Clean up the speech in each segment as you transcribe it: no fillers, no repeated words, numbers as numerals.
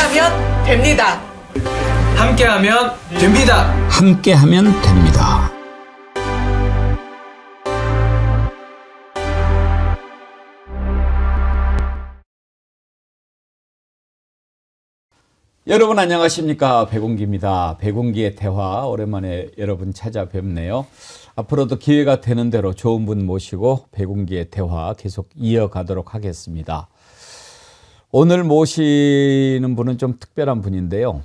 함께하면 됩니다. 함께하면 됩니다. 함께하면 됩니다. 여러분 안녕하십니까? 백운기입니다. 백운기의 대화 오랜만에 여러분 찾아뵙네요. 앞으로도 기회가 되는 대로 좋은 분 모시고 백운기의 대화 계속 이어가도록 하겠습니다. 오늘 모시는 분은 좀 특별한 분인데요.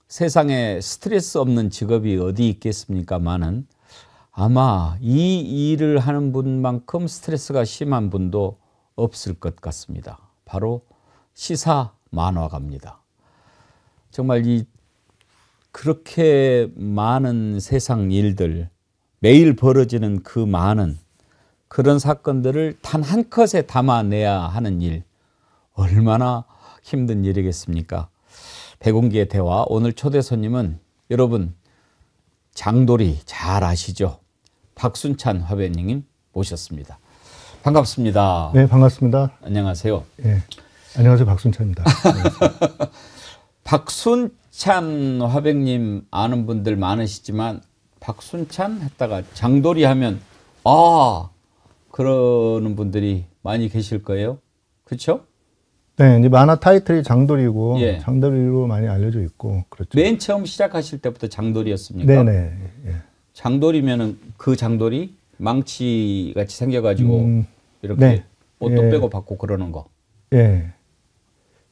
세상에 스트레스 없는 직업이 어디 있겠습니까마는 아마 이 일을 하는 분만큼 스트레스가 심한 분도 없을 것 같습니다. 바로 시사 만화가입니다. 정말 그렇게 많은 세상 일들, 매일 벌어지는 그 많은 그런 사건들을 단 한 컷에 담아내야 하는 일, 얼마나 힘든 일이겠습니까? 백운기의 대화, 오늘 초대 손님은 여러분 장돌이 잘 아시죠? 박순찬 화백님 모셨습니다. 반갑습니다. 네, 반갑습니다. 안녕하세요. 네, 안녕하세요. 박순찬입니다. 박순찬 화백님 아는 분들 많으시지만 박순찬 했다가 장돌이 하면 그러는 분들이 많이 계실 거예요. 그렇죠? 네, 이제 만화 타이틀이 장돌이고 예. 장돌이로 많이 알려져 있고 그렇죠. 맨 처음 시작하실 때부터 장돌이였습니까? 네네. 예. 장돌이면은 그 장돌이 망치 같이 생겨가지고 이렇게 네. 옷도 예. 빼고 받고 그러는 거. 예.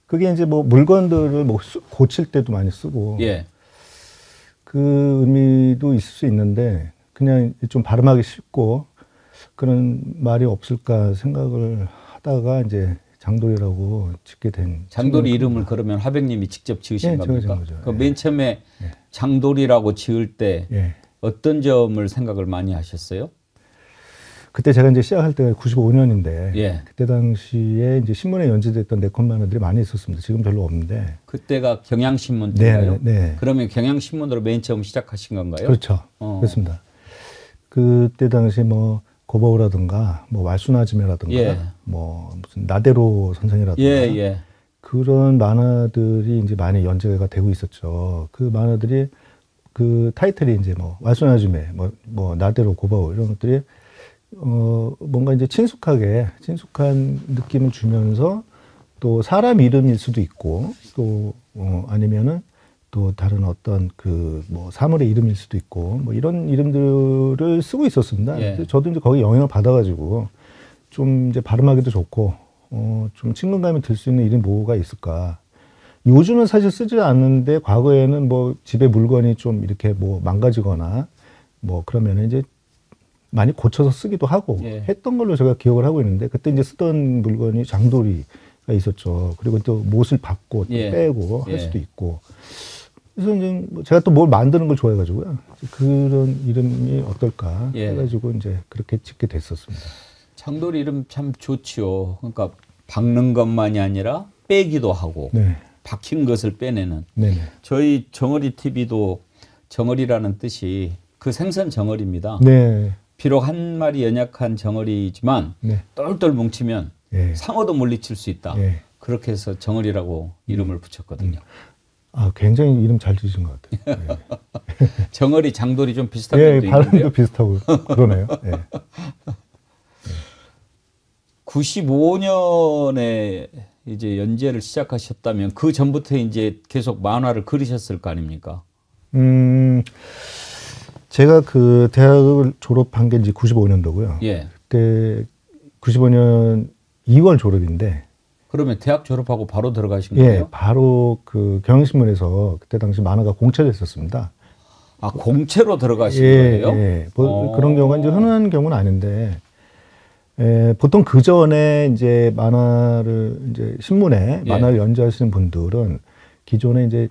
그게 이제 뭐 물건들을 뭐 고칠 때도 많이 쓰고 예. 그 의미도 있을 수 있는데 그냥 좀 발음하기 쉽고 그런 말이 없을까 생각을 하다가 이제 장돌이라고 짓게 된. 장돌이 이름을 그러면 화백님이 직접 지으신 예, 겁니까? 제가 지은 거죠. 그 예. 맨 처음에 예. 장돌이라고 지을 때 예. 어떤 점을 생각을 많이 하셨어요? 그때 제가 이제 시작할 때가 95년인데 예. 그때 당시에 이제 신문에 연재됐던 네컷 만화들이 많이 있었습니다. 지금 별로 없는데. 그때가 경향신문 때인가요? 네, 네. 그러면 경향신문으로 맨 처음 시작하신 건가요? 그렇죠. 그렇습니다. 그때 당시 뭐 고바우라든가 뭐 왈순아지메라든가 예. 뭐 무슨 나데로 선생이라든가 예. 그런 만화들이 이제 많이 연재가 되고 있었죠. 그 만화들이 그 타이틀이 이제 뭐 왈순아지메 뭐 나데로 고바우 이런 것들이 뭔가 이제 친숙한 느낌을 주면서 또 사람 이름일 수도 있고 또 아니면은 또 다른 어떤 그 뭐 사물의 이름일 수도 있고 뭐 이런 이름들을 쓰고 있었습니다. 예. 저도 이제 거기 영향을 받아가지고 좀 이제 발음하기도 좋고 좀 친근감이 들 수 있는 이름이 뭐가 있을까. 요즘은 사실 쓰지 않는데 과거에는 뭐 집에 물건이 좀 이렇게 뭐 망가지거나 뭐 그러면 이제 많이 고쳐서 쓰기도 하고 예. 했던 걸로 제가 기억을 하고 있는데 그때 이제 쓰던 물건이 장돌이가 있었죠. 그리고 또 못을 받고 또 예. 빼고 할 예. 수도 있고. 그래서 이제 제가 또 뭘 만드는 걸 좋아해가지고요. 그런 이름이 어떨까 예. 해가지고 이제 그렇게 짓게 됐었습니다. 장돌이 이름 참 좋지요. 그러니까 박는 것만이 아니라 빼기도 하고 네. 박힌 것을 빼내는. 네네. 저희 정어리 TV도 정어리라는 뜻이 그 생선 정어리입니다. 네. 비록 한 마리 연약한 정어리지만 네. 똘똘 뭉치면 예. 상어도 물리칠 수 있다. 예. 그렇게 해서 정어리라고 이름을 붙였거든요. 아, 굉장히 이름 잘 지으신 것 같아요. 예. 정어리, 장돌이 좀 비슷한 예, 면도 있는데요. 발음도 비슷하고 그러네요. 예. 95년에 이제 연재를 시작하셨다면 그 전부터 이제 계속 만화를 그리셨을 거 아닙니까? 제가 그 대학을 졸업한 게 이제 95년도고요. 예. 그때 95년 2월 졸업인데. 그러면 대학 졸업하고 바로 들어가신 예, 거예요? 바로 그 경향신문에서 그때 당시 만화가 공채를 했었습니다. 아, 공채로 들어가신 예, 거예요? 예. 뭐 그런 경우가 이제 흔한 경우는 아닌데, 보통 그 전에 이제 만화를 이제 신문에 예. 만화를 연재하시는 분들은 기존에 이제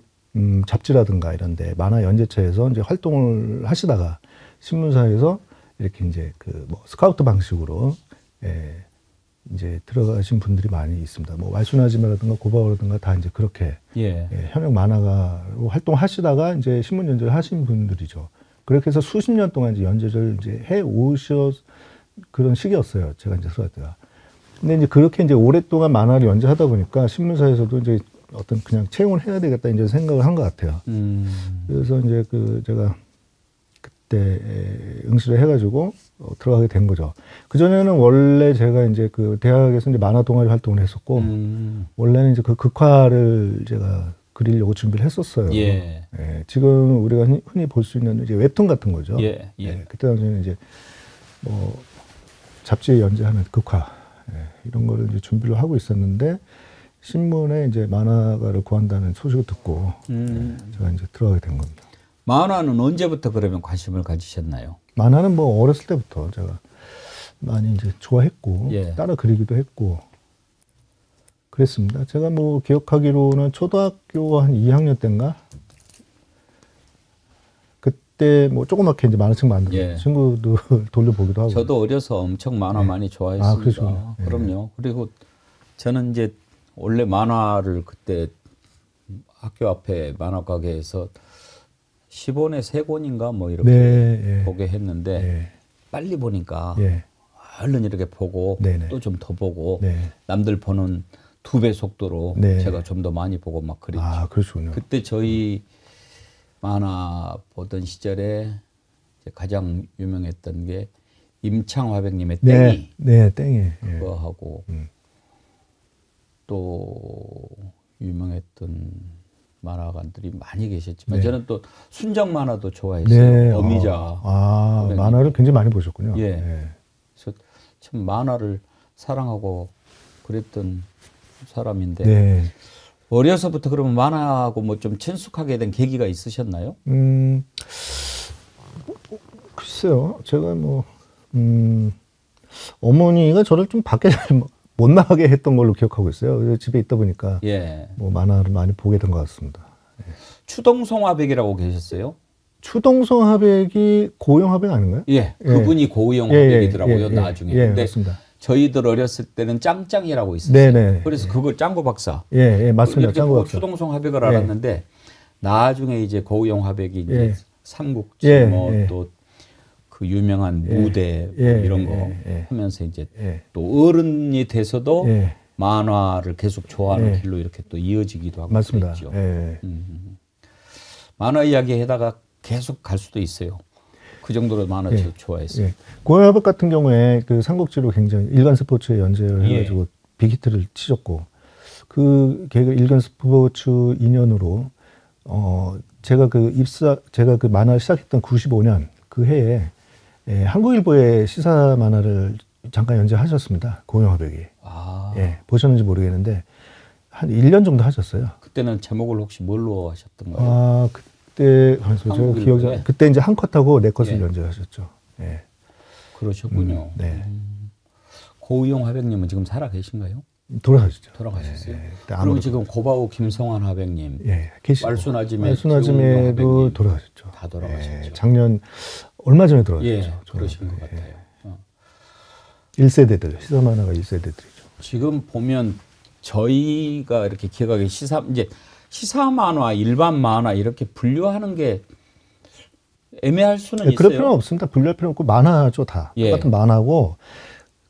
잡지라든가 이런데 만화 연재처에서 이제 활동을 하시다가 신문사에서 이렇게 이제 그 뭐 스카우트 방식으로 이제 들어가신 분들이 많이 있습니다. 뭐 왈순아지메라든가 고바오라든가 다 이제 그렇게 현역 만화가로 활동하시다가 이제 신문 연재를 하신 분들이죠. 그렇게 해서 수십 년 동안 이제 연재를 이제 해 오셨 그런 시기였어요. 제가 이제 수할 때가. 근데 이제 그렇게 이제 오랫동안 만화를 연재하다 보니까 신문사에서도 이제 어떤 그냥 채용을 해야 되겠다 이제 생각을 한 것 같아요. 그래서 이제 그 제가 그때 응시를 해가지고 들어가게 된 거죠. 그 전에는 원래 제가 이제 그 대학에서 이제 만화 동아리 활동을 했었고 원래는 이제 그 극화를 제가 그리려고 준비를 했었어요. 예. 예, 지금 우리가 흔히 볼 수 있는 이제 웹툰 같은 거죠. 예. 예. 예, 그때 당시에는 이제 뭐 잡지에 연재하는 극화 이런 거를 이제 준비를 하고 있었는데 신문에 이제 만화가를 구한다는 소식을 듣고 제가 이제 들어가게 된 겁니다. 만화는 언제부터 그러면 관심을 가지셨나요? 만화는 뭐 어렸을 때부터 제가 많이 이제 좋아했고 예. 따라 그리기도 했고 그랬습니다. 제가 뭐 기억하기로는 초등학교 한 2학년 때인가 그때 뭐 조그맣게 이제 만화책 만들고 예. 친구들 돌려보기도 하고. 저도 어려서 엄청 만화 많이 좋아했습니다. 아, 그러시군요. 예. 그럼요. 그리고 저는 이제 원래 만화를 그때 학교 앞에 만화 가게에서 10원에 3권인가 뭐 이렇게 네, 예. 보게 했는데 예. 빨리 보니까 예. 얼른 이렇게 보고 네네. 또 좀 더 보고 네. 남들 보는 2배 속도로 네. 제가 좀 더 많이 보고 막 그랬죠. 아, 그러시군요. 그때 저희 만화 보던 시절에 이제 가장 유명했던 게 임창 화백님의 땡이 네, 땡이. 예. 그거 하고 또 유명했던 만화가들이 많이 계셨지만 네. 저는 또 순정 만화도 좋아했어요. 어미자. 아, 만화를 굉장히 많이 보셨군요. 예. 예. 그래서 참 만화를 사랑하고 그랬던 사람인데 네. 어려서부터 그러면 만화하고 뭐 좀 친숙하게 된 계기가 있으셨나요? 글쎄요. 제가 뭐 어머니가 저를 좀 밖에 잘 못 나가게 했던 걸로 기억하고 있어요. 그래서 집에 있다 보니까 예. 뭐 만화를 많이 보게 된 것 같습니다. 추동성 화백이라고 계셨어요? 추동성 화백이 고영 화백 아닌가요? 예. 그분이 고우영 예, 화백이더라고요. 예, 나중에. 예, 근데 맞습니다. 저희들 어렸을 때는 짱짱이라고 있었어요. 네네. 그래서 그걸 짱구 박사. 예, 예, 맞습니다. 이렇게 짱구 보고 박사. 추동성 화백을 알았는데 나중에 이제 고우영 화백이 이제 예. 삼국지 예, 뭐 예. 또 그 유명한 무대 뭐 예, 이런 거 예. 하면서 이제 예. 또 어른이 돼서도 예. 만화를 계속 좋아하는 예. 길로 이렇게 또 이어지기도 하고 맞습니다. 그랬죠. 예. 만화 이야기에다가 계속 갈 수도 있어요. 그 정도로 만화 예. 좋아했어요. 예. 고영 화백 같은 경우에 그 삼국지로 굉장히 일간 스포츠에 연재를 예. 해가지고 빅히트를 치셨고 그 계가 일간 스포츠 인연으로 제가 그 만화를 시작했던 95년 그 해에 한국일보의 시사 만화를 잠깐 연재하셨습니다. 고영 화백이. 아, 예, 보셨는지 모르겠는데 한 1년 정도 하셨어요. 그때는 제목을 혹시 뭘로 하셨던가요? 아, 그때 그래서 제가 기억이 그때 이제 한 컷하고 네 컷을 예. 연재하셨죠. 예. 그러셨군요. 네. 고우영 화백님은 지금 살아 계신가요? 돌아가셨죠. 돌아가셨어요. 예, 그때 그리고 아무래도- 지금 고바우 김성환 화백님, 예, 계시고. 말순아짐의 말순아짐에도 기호용 화백님 돌아가셨죠. 다 돌아가셨죠. 예, 작년 얼마 전에 돌아가셨죠. 예, 그러신 것 같아요. 1세대들, 시사 만화가 1세대들이죠. 지금 보면 저희가 이렇게 기억하기 이제 시사 만화, 일반 만화 이렇게 분류하는 게 애매할 수는 예, 있어요. 그럴 필요는 없습니다. 분류할 필요는 없고 만화죠, 다. 예. 똑같은 만화고.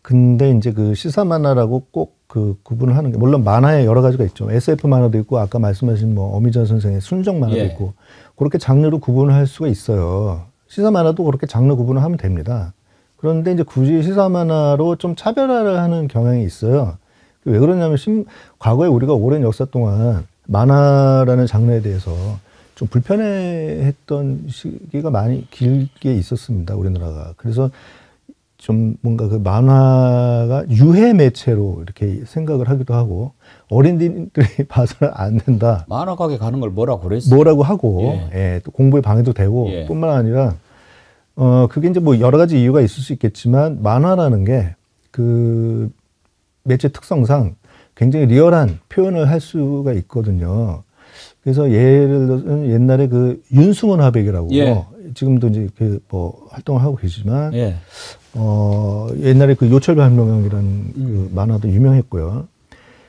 근데 이제 그 시사 만화라고 꼭 그 구분을 하는 게 물론 만화에 여러 가지가 있죠. SF 만화도 있고 아까 말씀하신 뭐 어미자 선생의 순정 만화도 예. 있고 그렇게 장르로 구분을 할 수가 있어요. 시사 만화도 그렇게 장르 구분을 하면 됩니다. 그런데 이제 굳이 시사 만화로 좀 차별화를 하는 경향이 있어요. 왜 그러냐면 과거에 우리가 오랜 역사 동안 만화라는 장르에 대해서 좀 불편해했던 시기가 많이 길게 있었습니다. 우리나라가. 그래서 좀 뭔가 그 만화가 유해 매체로 이렇게 생각을 하기도 하고 어린이들이 봐서는 안 된다. 만화 가게 가는 걸 뭐라고 그랬어요? 뭐라고 하고 예, 또 공부에 방해도 되고 예. 뿐만 아니라 그게 이제 뭐 여러 가지 이유가 있을 수 있겠지만 만화라는 게 그 매체 특성상 굉장히 리얼한 표현을 할 수가 있거든요. 그래서 예를 들어서 옛날에 그 윤승원 화백이라고 예. 지금도 이제 그 뭐 활동을 하고 계시지만 예. 옛날에 그 요철발명이라는 그 만화도 유명했고요.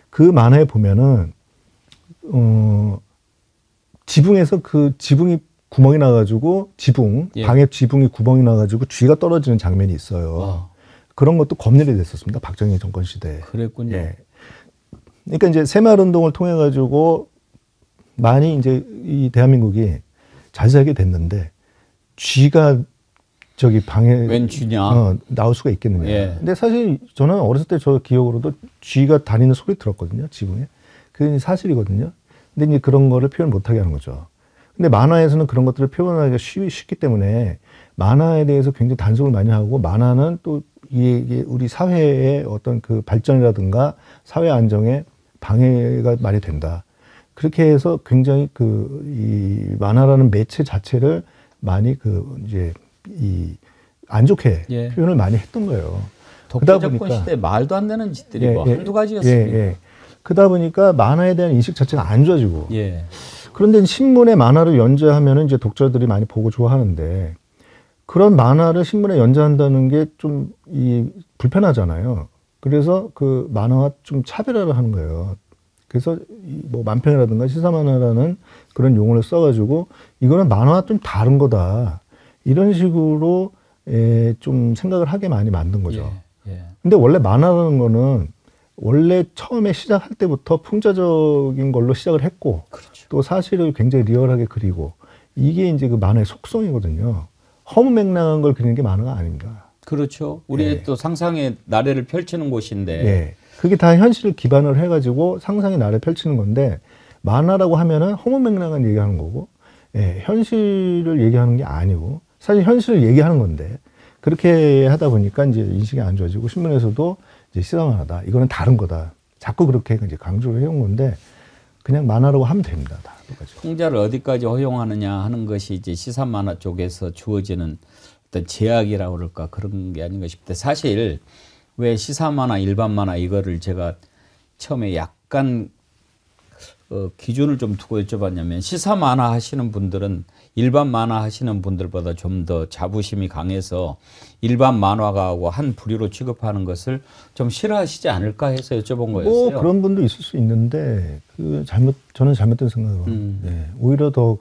그 만화에 보면은 지붕에서 그 지붕이 구멍이 나가지고 예. 방에 지붕이 구멍이 나가지고 쥐가 떨어지는 장면이 있어요. 그런 것도 검열이 됐었습니다. 박정희 정권 시대에. 그랬군요. 예. 그러니까 이제 새마을 운동을 통해 가지고 많이 이제 이 대한민국이 잘 살게 됐는데 쥐가 저기 방에 웬 쥐냐? 나올 수가 있겠느냐. 예. 근데 사실 저는 어렸을 때 저 기억으로도 쥐가 다니는 소리 들었거든요. 지붕에. 그게 사실이거든요. 근데 이제 그런 거를 표현 못하게 하는 거죠. 근데 만화에서는 그런 것들을 표현하기가 쉽기 때문에 만화에 대해서 굉장히 단속을 많이 하고 만화는 또 이게 우리 사회의 어떤 그 발전이라든가 사회 안정에 방해가 많이 된다. 그렇게 해서 굉장히 이 만화라는 매체 자체를 많이 이제 안 좋게 예. 표현을 많이 했던 거예요. 독재정권 시대에 말도 안 되는 짓들이 뭐 한두 가지였습니다. 그러다 보니까 만화에 대한 인식 자체가 안 좋아지고. 예. 그런데 신문에 만화를 연재하면은 이제 독자들이 많이 보고 좋아하는데 그런 만화를 신문에 연재한다는 게 좀 불편하잖아요. 그래서 그 만화와 좀 차별화를 하는 거예요. 그래서 뭐 만평이라든가 시사만화라는 그런 용어를 써가지고 이거는 만화와 좀 다른 거다. 이런 식으로 좀 생각을 하게 많이 만든 거죠. 예. 근데 원래 만화라는 거는 원래 처음에 시작할 때부터 풍자적인 걸로 시작을 했고 그렇죠. 또 사실을 굉장히 리얼하게 그리고 이게 이제 그 만화의 속성이거든요. 허무맹랑한 걸 그리는 게 만화가 아닙니다. 그렇죠. 우리의 또 상상의 나래를 펼치는 곳인데. 예. 그게 다 현실을 기반으로 해가지고 상상의 나래를 펼치는 건데 만화라고 하면은 허무맹랑한 얘기하는 거고 현실을 얘기하는 게 아니고 사실 현실을 얘기하는 건데 그렇게 하다 보니까 이제 인식이 안 좋아지고 신문에서도 이제 시사만화다. 이거는 다른 거다. 자꾸 그렇게 이제 강조를 해온 건데 그냥 만화라고 하면 됩니다. 다 똑같이. 풍자를 어디까지 허용하느냐 하는 것이 이제 시사 만화 쪽에서 주어지는 어떤 제약이라고 그럴까 그런 게 아닌가 싶은데 사실 왜 시사 만화, 일반 만화 이거를 제가 처음에 약간 기준을 좀 두고 여쭤봤냐면 시사 만화 하시는 분들은 일반 만화 하시는 분들보다 좀 더 자부심이 강해서 일반 만화가하고 한 부류로 취급하는 것을 좀 싫어하시지 않을까 해서 여쭤본 거였어요. 뭐 그런 분도 있을 수 있는데 저는 잘못된 생각으로 오히려 더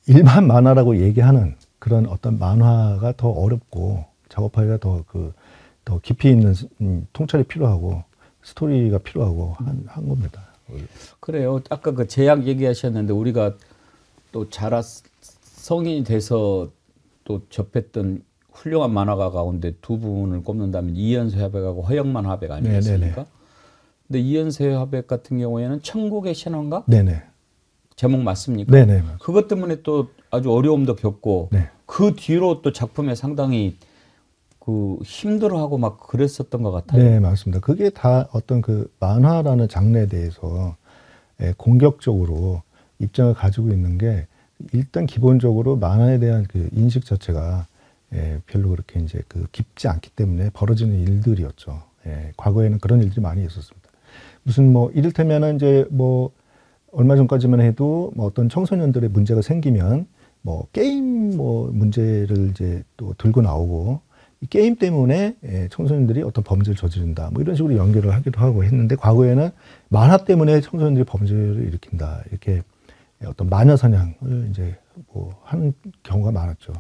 일반 만화라고 얘기하는 그런 어떤 만화가 더 어렵고 작업하기가 더 깊이 있는 통찰이 필요하고 스토리가 필요하고 한 겁니다. 그래요. 아까 그 제약 얘기하셨는데 우리가 또 성인이 돼서 또 접했던 훌륭한 만화가 가운데 두 분을 꼽는다면 이현세 화백하고 허영만 화백 아니겠습니까? 네네네. 근데 이현세 화백 같은 경우에는 천국의 신화인가? 네네. 제목 맞습니까? 네네. 그것 때문에 또 아주 어려움도 겪고 네. 그 뒤로 또 작품에 상당히 힘들어하고 막 그랬었던 것 같아요. 네, 맞습니다. 그게 다 어떤 만화라는 장르에 대해서 공격적으로 입장을 가지고 있는 게 일단 기본적으로 만화에 대한 인식 자체가 별로 그렇게 이제 깊지 않기 때문에 벌어지는 일들이었죠. 과거에는 그런 일들이 많이 있었습니다. 무슨 이를테면은 이제 얼마 전까지만 해도 어떤 청소년들의 문제가 생기면 게임 문제를 이제 또 들고 나오고 이 게임 때문에 청소년들이 어떤 범죄를 저지른다. 이런 식으로 연결을 하기도 하고 했는데 과거에는 만화 때문에 청소년들이 범죄를 일으킨다. 이렇게 어떤 마녀 사냥을 이제 하는 경우가 많았죠.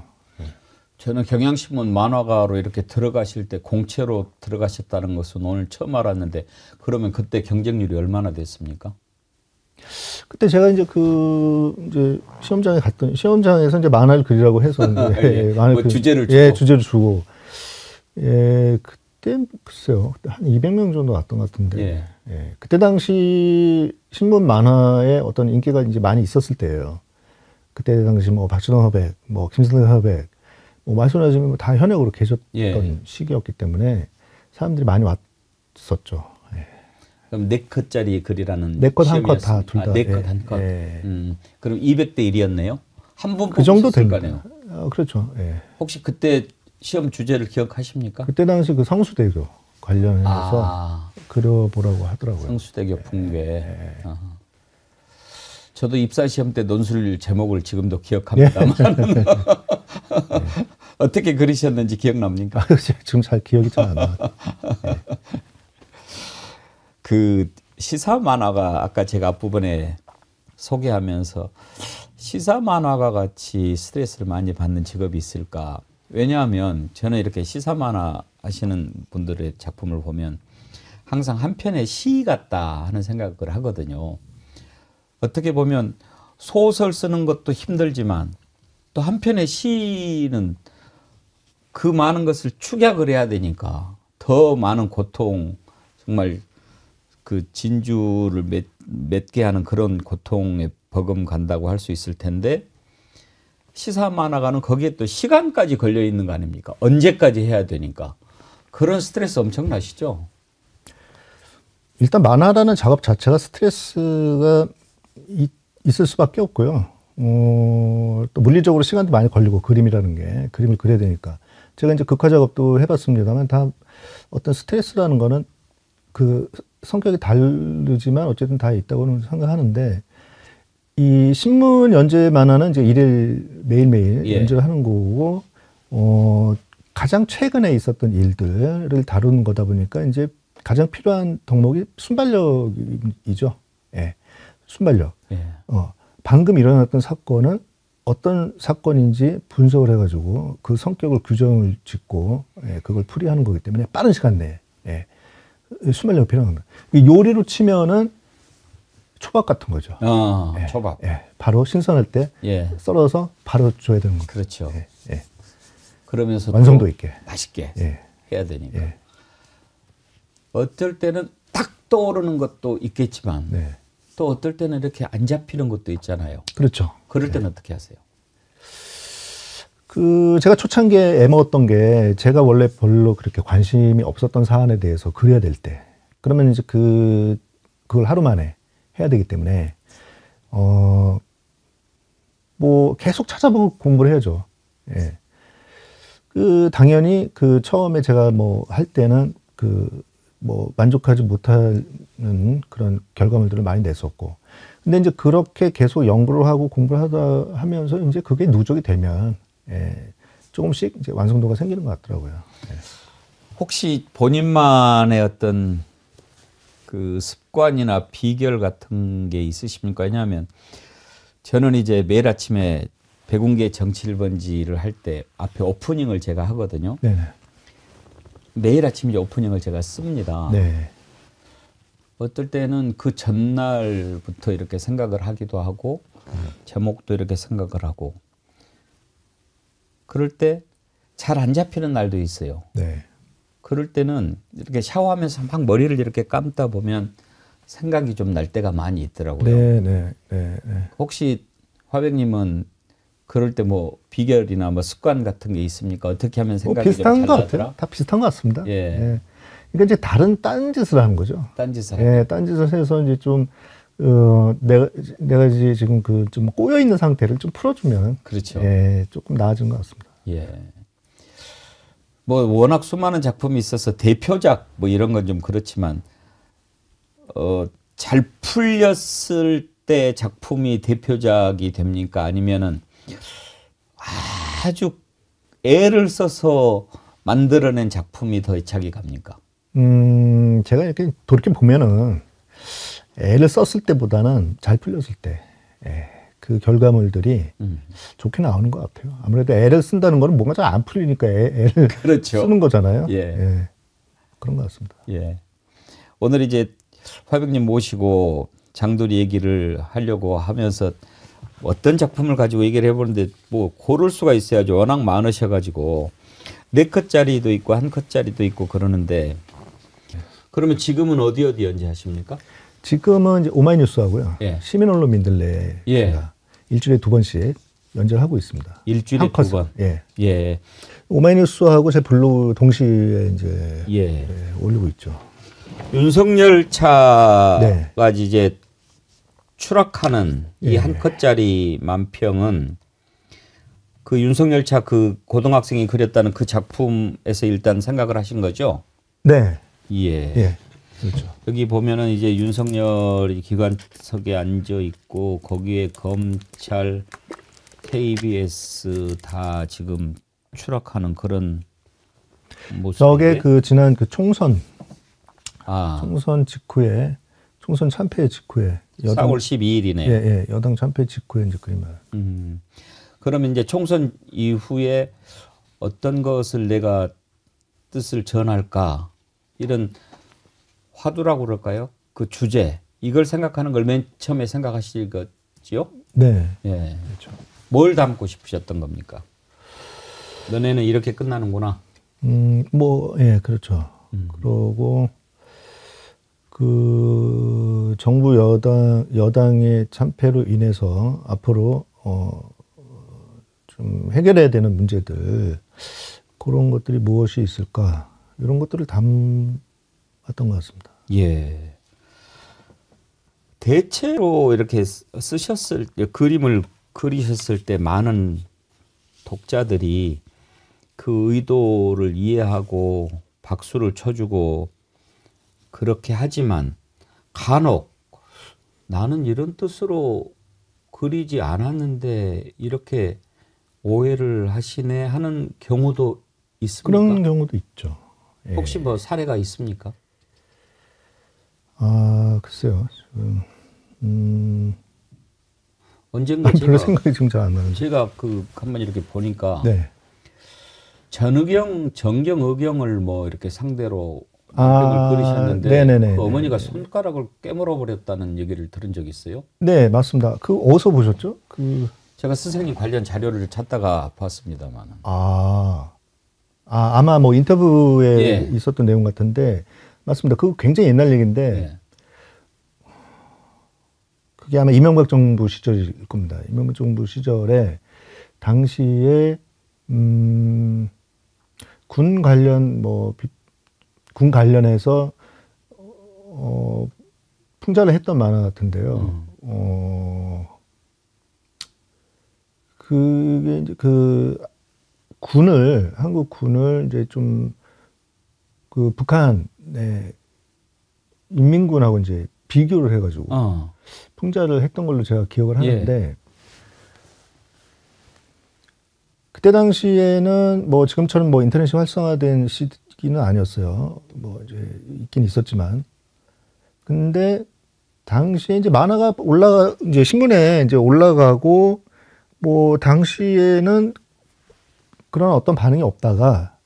저는 경향신문 만화가로 이렇게 들어가실 때 공채로 들어가셨다는 것은 오늘 처음 알았는데 그러면 그때 경쟁률이 얼마나 됐습니까? 그때 제가 이제 이제 시험장에서 이제 만화를 그리라고 해서 이제 주제를 주고. 주제를 주고 그때 글쎄요. 그때 한 200명 정도 왔던 것 같은데. 그때 당시 신문 만화에 어떤 인기가 이제 많이 있었을 때예요. 그때 당시 박준호 화백, 김선태 화백, 말씀하시면 다 현역으로 계셨던 시기였기 때문에 사람들이 많이 왔었죠. 그럼 4컷짜리 글이라는 4컷, 1컷 다 둘 다. 4컷, 1컷. 그럼 200대 1이었네요? 한 분 그 정도 뽑으셨을 거 됩니다. 아니에요? 그렇죠. 혹시 그때 시험 주제를 기억하십니까? 그때 당시 성수대교 관련해서 그려보라고 하더라고요. 성수대교 붕괴. 저도 입사 시험 때 논술 제목을 지금도 기억합니다만 어떻게 그리셨는지 기억납니까? 지금 잘 기억이 잘 안 나요. 그 시사 만화가 아까 제가 앞부분에 소개하면서 시사 만화가 같이 스트레스를 많이 받는 직업이 있을까? 왜냐하면 저는 이렇게 시사 만화 하시는 분들의 작품을 보면 항상 한 편의 시 같다 하는 생각을 하거든요. 어떻게 보면 소설 쓰는 것도 힘들지만 또 한 편의 시는 그 많은 것을 축약을 해야 되니까 더 많은 고통, 정말 그 진주를 맺게 하는 그런 고통에 버금간다고 할 수 있을 텐데, 시사 만화가는 거기에 또 시간까지 걸려 있는 거 아닙니까? 언제까지 해야 되니까. 그런 스트레스 엄청나시죠? 일단 만화라는 작업 자체가 스트레스가 있을 수밖에 없고요. 또 물리적으로 시간도 많이 걸리고, 그림이라는 게 그림을 그려야 되니까. 제가 이제 극화 작업도 해봤습니다만 다 어떤 스트레스라는 거는 그 성격이 다르지만 어쨌든 다 있다고는 생각하는데, 이 신문 연재 만화는 이제 일일 매일매일 예. 연재를 하는 거고, 가장 최근에 있었던 일들을 다루는 거다 보니까 이제 가장 필요한 덕목이 순발력이죠. 예. 순발력. 예. 방금 일어났던 사건은 어떤 사건인지 분석을 해가지고 그 성격을 규정을 짓고, 예, 그걸 풀이하는 거기 때문에 빠른 시간 내에, 예, 순발력이 필요합니다. 요리로 치면은 초밥 같은 거죠. 예, 초밥. 예, 바로 신선할 때 예. 썰어서 바로 줘야 되는 거죠. 그렇죠. 예, 예. 그러면서 완성도 있게 맛있게 예. 해야 되니까. 예. 어떨 때는 딱 떠오르는 것도 있겠지만, 네. 또 어떨 때는 이렇게 안 잡히는 것도 있잖아요. 그렇죠. 그럴 때는 어떻게 하세요? 제가 초창기에 애먹었던 게, 제가 원래 별로 그렇게 관심이 없었던 사안에 대해서 그려야 될 때, 그러면 이제 그걸 하루 만에 해야 되기 때문에, 뭐 계속 찾아보고 공부를 해야죠. 예. 당연히 처음에 제가 뭐 할 때는 뭐 만족하지 못하는 그런 결과물들을 많이 냈었고, 근데 이제 그렇게 계속 연구를 하고 공부를 하면서 이제 그게 누적이 되면, 예, 조금씩 이제 완성도가 생기는 것 같더라고요. 예. 혹시 본인만의 어떤 그 습관이나 비결 같은 게 있으십니까? 왜냐하면 저는 이제 매일 아침에 백운기의 정치 1번지를 할 때 앞에 오프닝을 제가 하거든요. 네네. 매일 아침 이제 오프닝을 제가 씁니다. 네. 어떨 때는 그 전날부터 이렇게 생각을 하기도 하고, 제목도 이렇게 생각을 하고, 그럴 때 잘 안 잡히는 날도 있어요. 네. 그럴 때는 이렇게 샤워하면서 막 머리를 이렇게 감다 보면 생각이 좀 날 때가 많이 있더라고요. 네, 네, 네, 네. 혹시 화백님은 그럴 때 뭐 비결이나 뭐 습관 같은 게 있습니까? 어떻게 하면 생각이 비슷한 좀 것 잘 나더라? 같아요. 다 비슷한 것 같습니다. 예. 예. 그러니까 이제 딴 짓을 하는 거죠. 딴짓을. 예, 딴짓을 해서 이제 좀, 내가 이제 지금 좀 꼬여 있는 상태를 좀 풀어주면. 그렇죠. 예, 조금 나아진 것 같습니다. 예. 뭐 워낙 수많은 작품이 있어서 대표작 뭐 이런 건 좀 그렇지만, 잘 풀렸을 때 작품이 대표작이 됩니까? 아니면은 아주 애를 써서 만들어낸 작품이 더 애착이 갑니까? 제가 이렇게 돌이켜 보면은 애를 썼을 때보다는 잘 풀렸을 때, 예, 그 결과물들이 좋게 나오는 것 같아요. 아무래도 애를 쓴다는 거는 뭔가 잘 안 풀리니까 애를 그렇죠. 쓰는 거잖아요. 예. 예. 그런 것 같습니다. 예. 오늘 이제 화백님 모시고 장돌이 얘기를 하려고 하면서 어떤 작품을 가지고 얘기를 해보는데 뭐 고를 수가 있어야죠. 워낙 많으셔가지고 4컷짜리도 있고 1컷짜리도 있고 그러는데, 그러면 지금은 어디 연재하십니까? 지금은 이제 오마이뉴스 하고요. 예. 시민 언론 민들레 예. 제가 일주일에 2번씩 연재를 하고 있습니다. 일주일에 2번. 예. 예. 오마이뉴스하고 제 블로그 동시에 이제 예. 예, 올리고 있죠. 윤석열 차가 네. 이제 추락하는 이 예. 1컷짜리 만평은 그 윤석열 차 그 고등학생이 그렸다는 그 작품에서 일단 생각을 하신 거죠? 네. 예. 예. 그렇죠. 여기 보면은 이제 윤석열이 기관석에 앉아 있고 거기에 검찰, KBS 다 지금 추락하는 그런 모습. 저게 지난 총선 아, 직후에, 총선 참패 직후에 4월 12일이네. 예, 예. 여당 참패 직후에 이제 그림을. 그러면 이제 총선 이후에 어떤 것을 내가 뜻을 전할까, 이런 화두라고 그럴까요? 그 주제 이걸 생각하는 걸 맨 처음에 생각하실 거지요? 네. 예. 그렇죠. 뭘 담고 싶으셨던 겁니까? 너네는 이렇게 끝나는구나. 예, 그렇죠. 그러고 그 정부 여당의 참패로 인해서 앞으로 좀 해결해야 되는 문제들 그런 것들이 무엇이 있을까 이런 것들을 담았던 것 같습니다. 예. 대체로 이렇게 쓰셨을 때 그림을 그리셨을 때 많은 독자들이 그 의도를 이해하고 박수를 쳐주고 그렇게 하지만 간혹 나는 이런 뜻으로 그리지 않았는데 이렇게 오해를 하시네 하는 경우도 있습니까? 그런 경우도 있죠. 예. 혹시 뭐 사례가 있습니까? 아, 글쎄요. 언젠가 별로 생각이 지금 잘 안 나는데. 제가 그 한번 이렇게 보니까 네. 전의경, 정경의경을 뭐 이렇게 상대로 아, 그림을 그리셨는데 네네네. 그 어머니가 손가락을 깨물어 버렸다는 얘기를 들은 적이 있어요. 네, 맞습니다. 그 어디서 보셨죠? 제가 선생님 관련 자료를 찾다가 봤습니다만. 아마 뭐 인터뷰에 예. 있었던 내용 같은데 맞습니다. 그거 굉장히 옛날 얘기인데 예. 그게 아마 이명박 정부 시절일 겁니다. 이명박 정부 시절에 당시에 군 관련해서 풍자를 했던 만화 같은데요. 그게 이제 한국 군을 이제 좀 그 북한의 인민군하고 이제 비교를 해가지고 풍자를 했던 걸로 제가 기억을 하는데 그때 당시에는 뭐 지금처럼 뭐 인터넷이 활성화된 시기는 아니었어요. 뭐 이제 있긴 있었지만 근데 당시에 이제 만화가 이제 신문에 이제 올라가고 뭐 당시에는 그런 어떤 반응이 없다가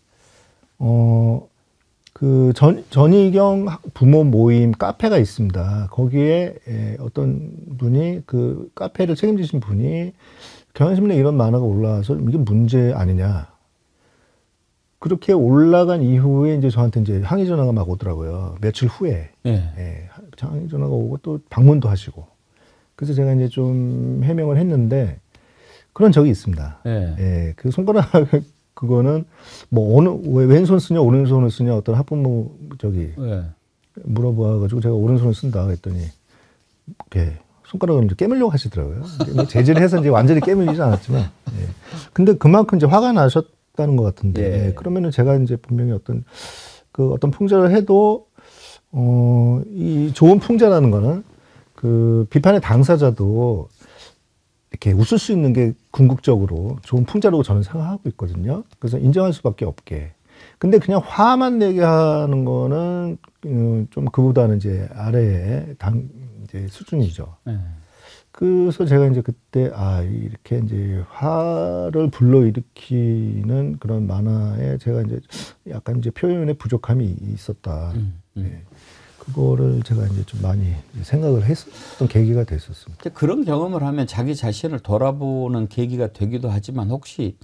그 전의경 부모 모임 카페가 있습니다. 거기에 어떤 분이 그 카페를 책임지신 분이 경향신문에 이런 만화가 올라와서 이게 문제 아니냐. 그렇게 올라간 이후에 이제 저한테 이제 항의 전화가 막 오더라고요. 며칠 후에. 항의 전화가 오고 또 방문도 하시고. 그래서 제가 이제 좀 해명을 했는데 그런 적이 있습니다. 그 손가락 그거는 뭐 왼손 쓰냐 오른손을 쓰냐 어떤 학부모 물어봐가지고 제가 오른손을 쓴다 했더니 이렇게 손가락을 이제 깨물려고 하시더라고요. 뭐 재질을 해서 이제 완전히 깨물리지 않았지만, 근데 그만큼 이제 화가 나셨다는 것 같은데 그러면은 제가 이제 분명히 어떤 풍자를 해도 이 좋은 풍자라는 거는 그 비판의 당사자도 이렇게 웃을 수 있는 게 궁극적으로 좋은 풍자라고 저는 생각하고 있거든요. 그래서 인정할 수밖에 없게. 근데 그냥 화만 내게 하는 거는 좀 그보다는 이제 아래의 이제 수준이죠. 그래서 제가 이제 그때 이렇게 이제 화를 불러일으키는 그런 만화에 제가 이제 약간 이제 표현의 부족함이 있었다. 그거를 제가 이제 좀 많이 생각을 했었던 계기가 됐었습니다. 그런 경험을 하면 자기 자신을 돌아보는 계기가 되기도 하지만 혹시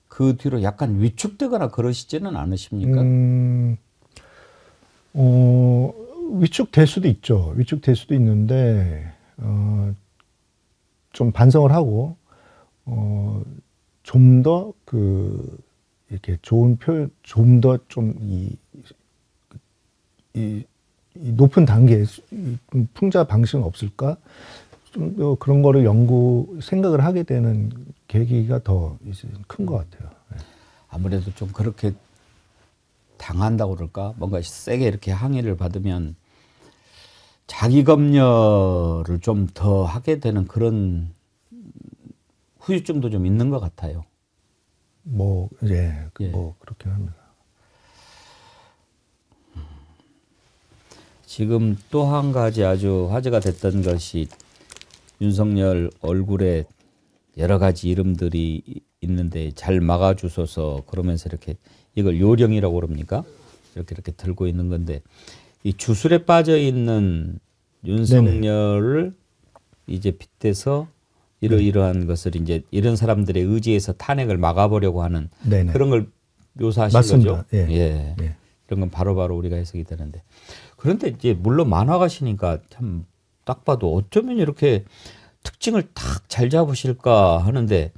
그 뒤로 약간 위축되거나 그러시지는 않으십니까? 위축될 수도 있죠. 위축될 수도 있는데 좀 반성을 하고 좀 더 이렇게 좋은 표현, 좀 더 좀 이 높은 단계의 풍자 방식은 없을까? 좀 더 그런 거를 생각을 하게 되는 계기가 더 큰 것 같아요. 아무래도 좀 그렇게 당한다고 그럴까? 뭔가 세게 이렇게 항의를 받으면 자기 검열을 좀 더 하게 되는 그런 후유증도 좀 있는 것 같아요. 뭐 그렇긴 합니다. 지금 또 한 가지 아주 화제가 됐던 것이 윤석열 얼굴에 여러 가지 이름들이 있는데 잘 막아주소서 그러면서 이렇게 이걸 요령이라고 그럽니까? 이렇게 들고 있는 건데 이 주술에 빠져 있는 윤석열을 이제 빗대서 이러이러한 것을 이제 이런 사람들의 의지에서 탄핵을 막아보려고 하는 네네. 그런 걸 묘사하신 맞습니다. 거죠. 예. 예. 예. 이런 건 바로바로 우리가 해석이 되는데 그런데 이제 물론 만화가시니까 참 딱 봐도 어쩌면 이렇게 특징을 딱 잘 잡으실까 하는데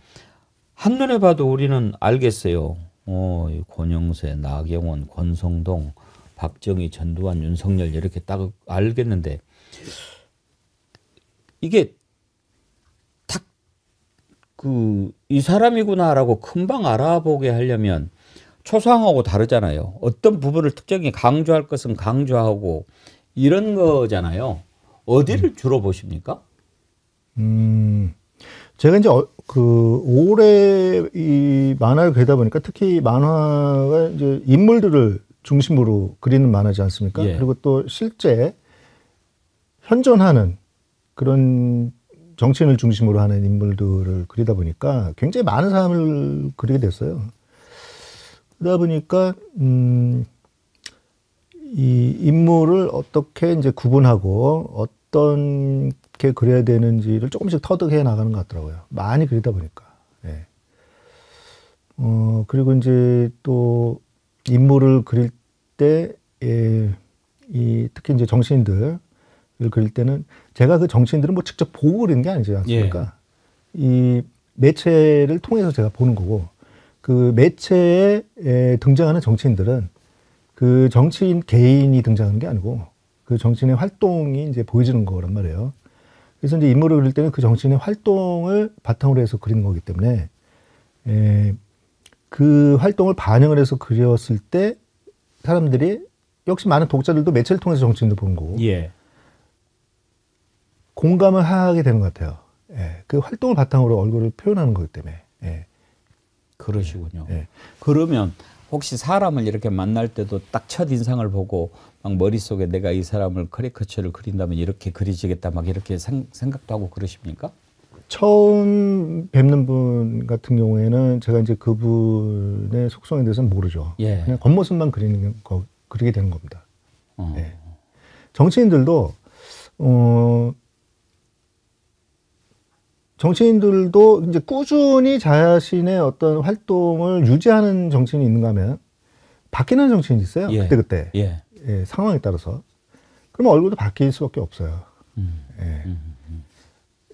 한눈에 봐도 우리는 알겠어요. 이 권영세, 나경원, 권성동, 박정희, 전두환, 윤석열 이렇게 딱 알겠는데 이게 딱 이 사람이구나라고 금방 알아보게 하려면 초상하고 다르잖아요. 어떤 부분을 특정히 강조할 것은 강조하고 이런 거잖아요. 어디를 주로 보십니까? 제가 이제 올해 이 만화를 그리다 보니까 특히 만화가 이제 인물들을 중심으로 그리는 만화지 않습니까? 예. 그리고 또 실제 현존하는 그런 정치인을 중심으로 하는 인물들을 그리다 보니까 굉장히 많은 사람을 그리게 됐어요. 그러다 보니까 이 인물을 어떻게 이제 구분하고 어떤 게 그려야 되는지를 조금씩 터득해 나가는 것 같더라고요. 많이 그리다 보니까. 예. 그리고 이제 또 인물을 그릴 때, 특히 이제 정치인들을 그릴 때는 제가 그 정치인들은 뭐 직접 보고 그리는 게 아니지 않습니까? 이 매체를 통해서 제가 보는 거고, 그 매체에 등장하는 정치인들은 그 정치인 개인이 등장하는 게 아니고 그 정치인의 활동이 이제 보여지는 거란 말이에요. 그래서 이제 인물을 그릴 때는 그 정치인의 활동을 바탕으로 해서 그리는 거기 때문에 그 활동을 반영을 해서 그렸을 때 사람들이 역시 많은 독자들도 매체를 통해서 정치인들 보는 거고 예. 공감을 하게 되는 것 같아요. 예. 그 활동을 바탕으로 얼굴을 표현하는 거기 때문에. 예. 그러시군요. 예. 그러면 혹시 사람을 이렇게 만날 때도 딱 첫 인상을 보고 막 머릿속에 내가 이 사람을 커리커처를 그린다면 이렇게 그리시겠다 막 이렇게 생각도 하고 그러십니까? 처음 뵙는 분 같은 경우에는 제가 이제 그분의 속성에 대해서는 모르죠. 예. 그냥 겉모습만 그리게 되는 겁니다. 예. 정치인들도 정치인들도 이제 꾸준히 자신의 어떤 활동을 유지하는 정치인이 있는가 하면 바뀌는 정치인이 있어요. 예. 그때그때. 예. 예, 상황에 따라서. 그러면 얼굴도 바뀔 수밖에 없어요. 예.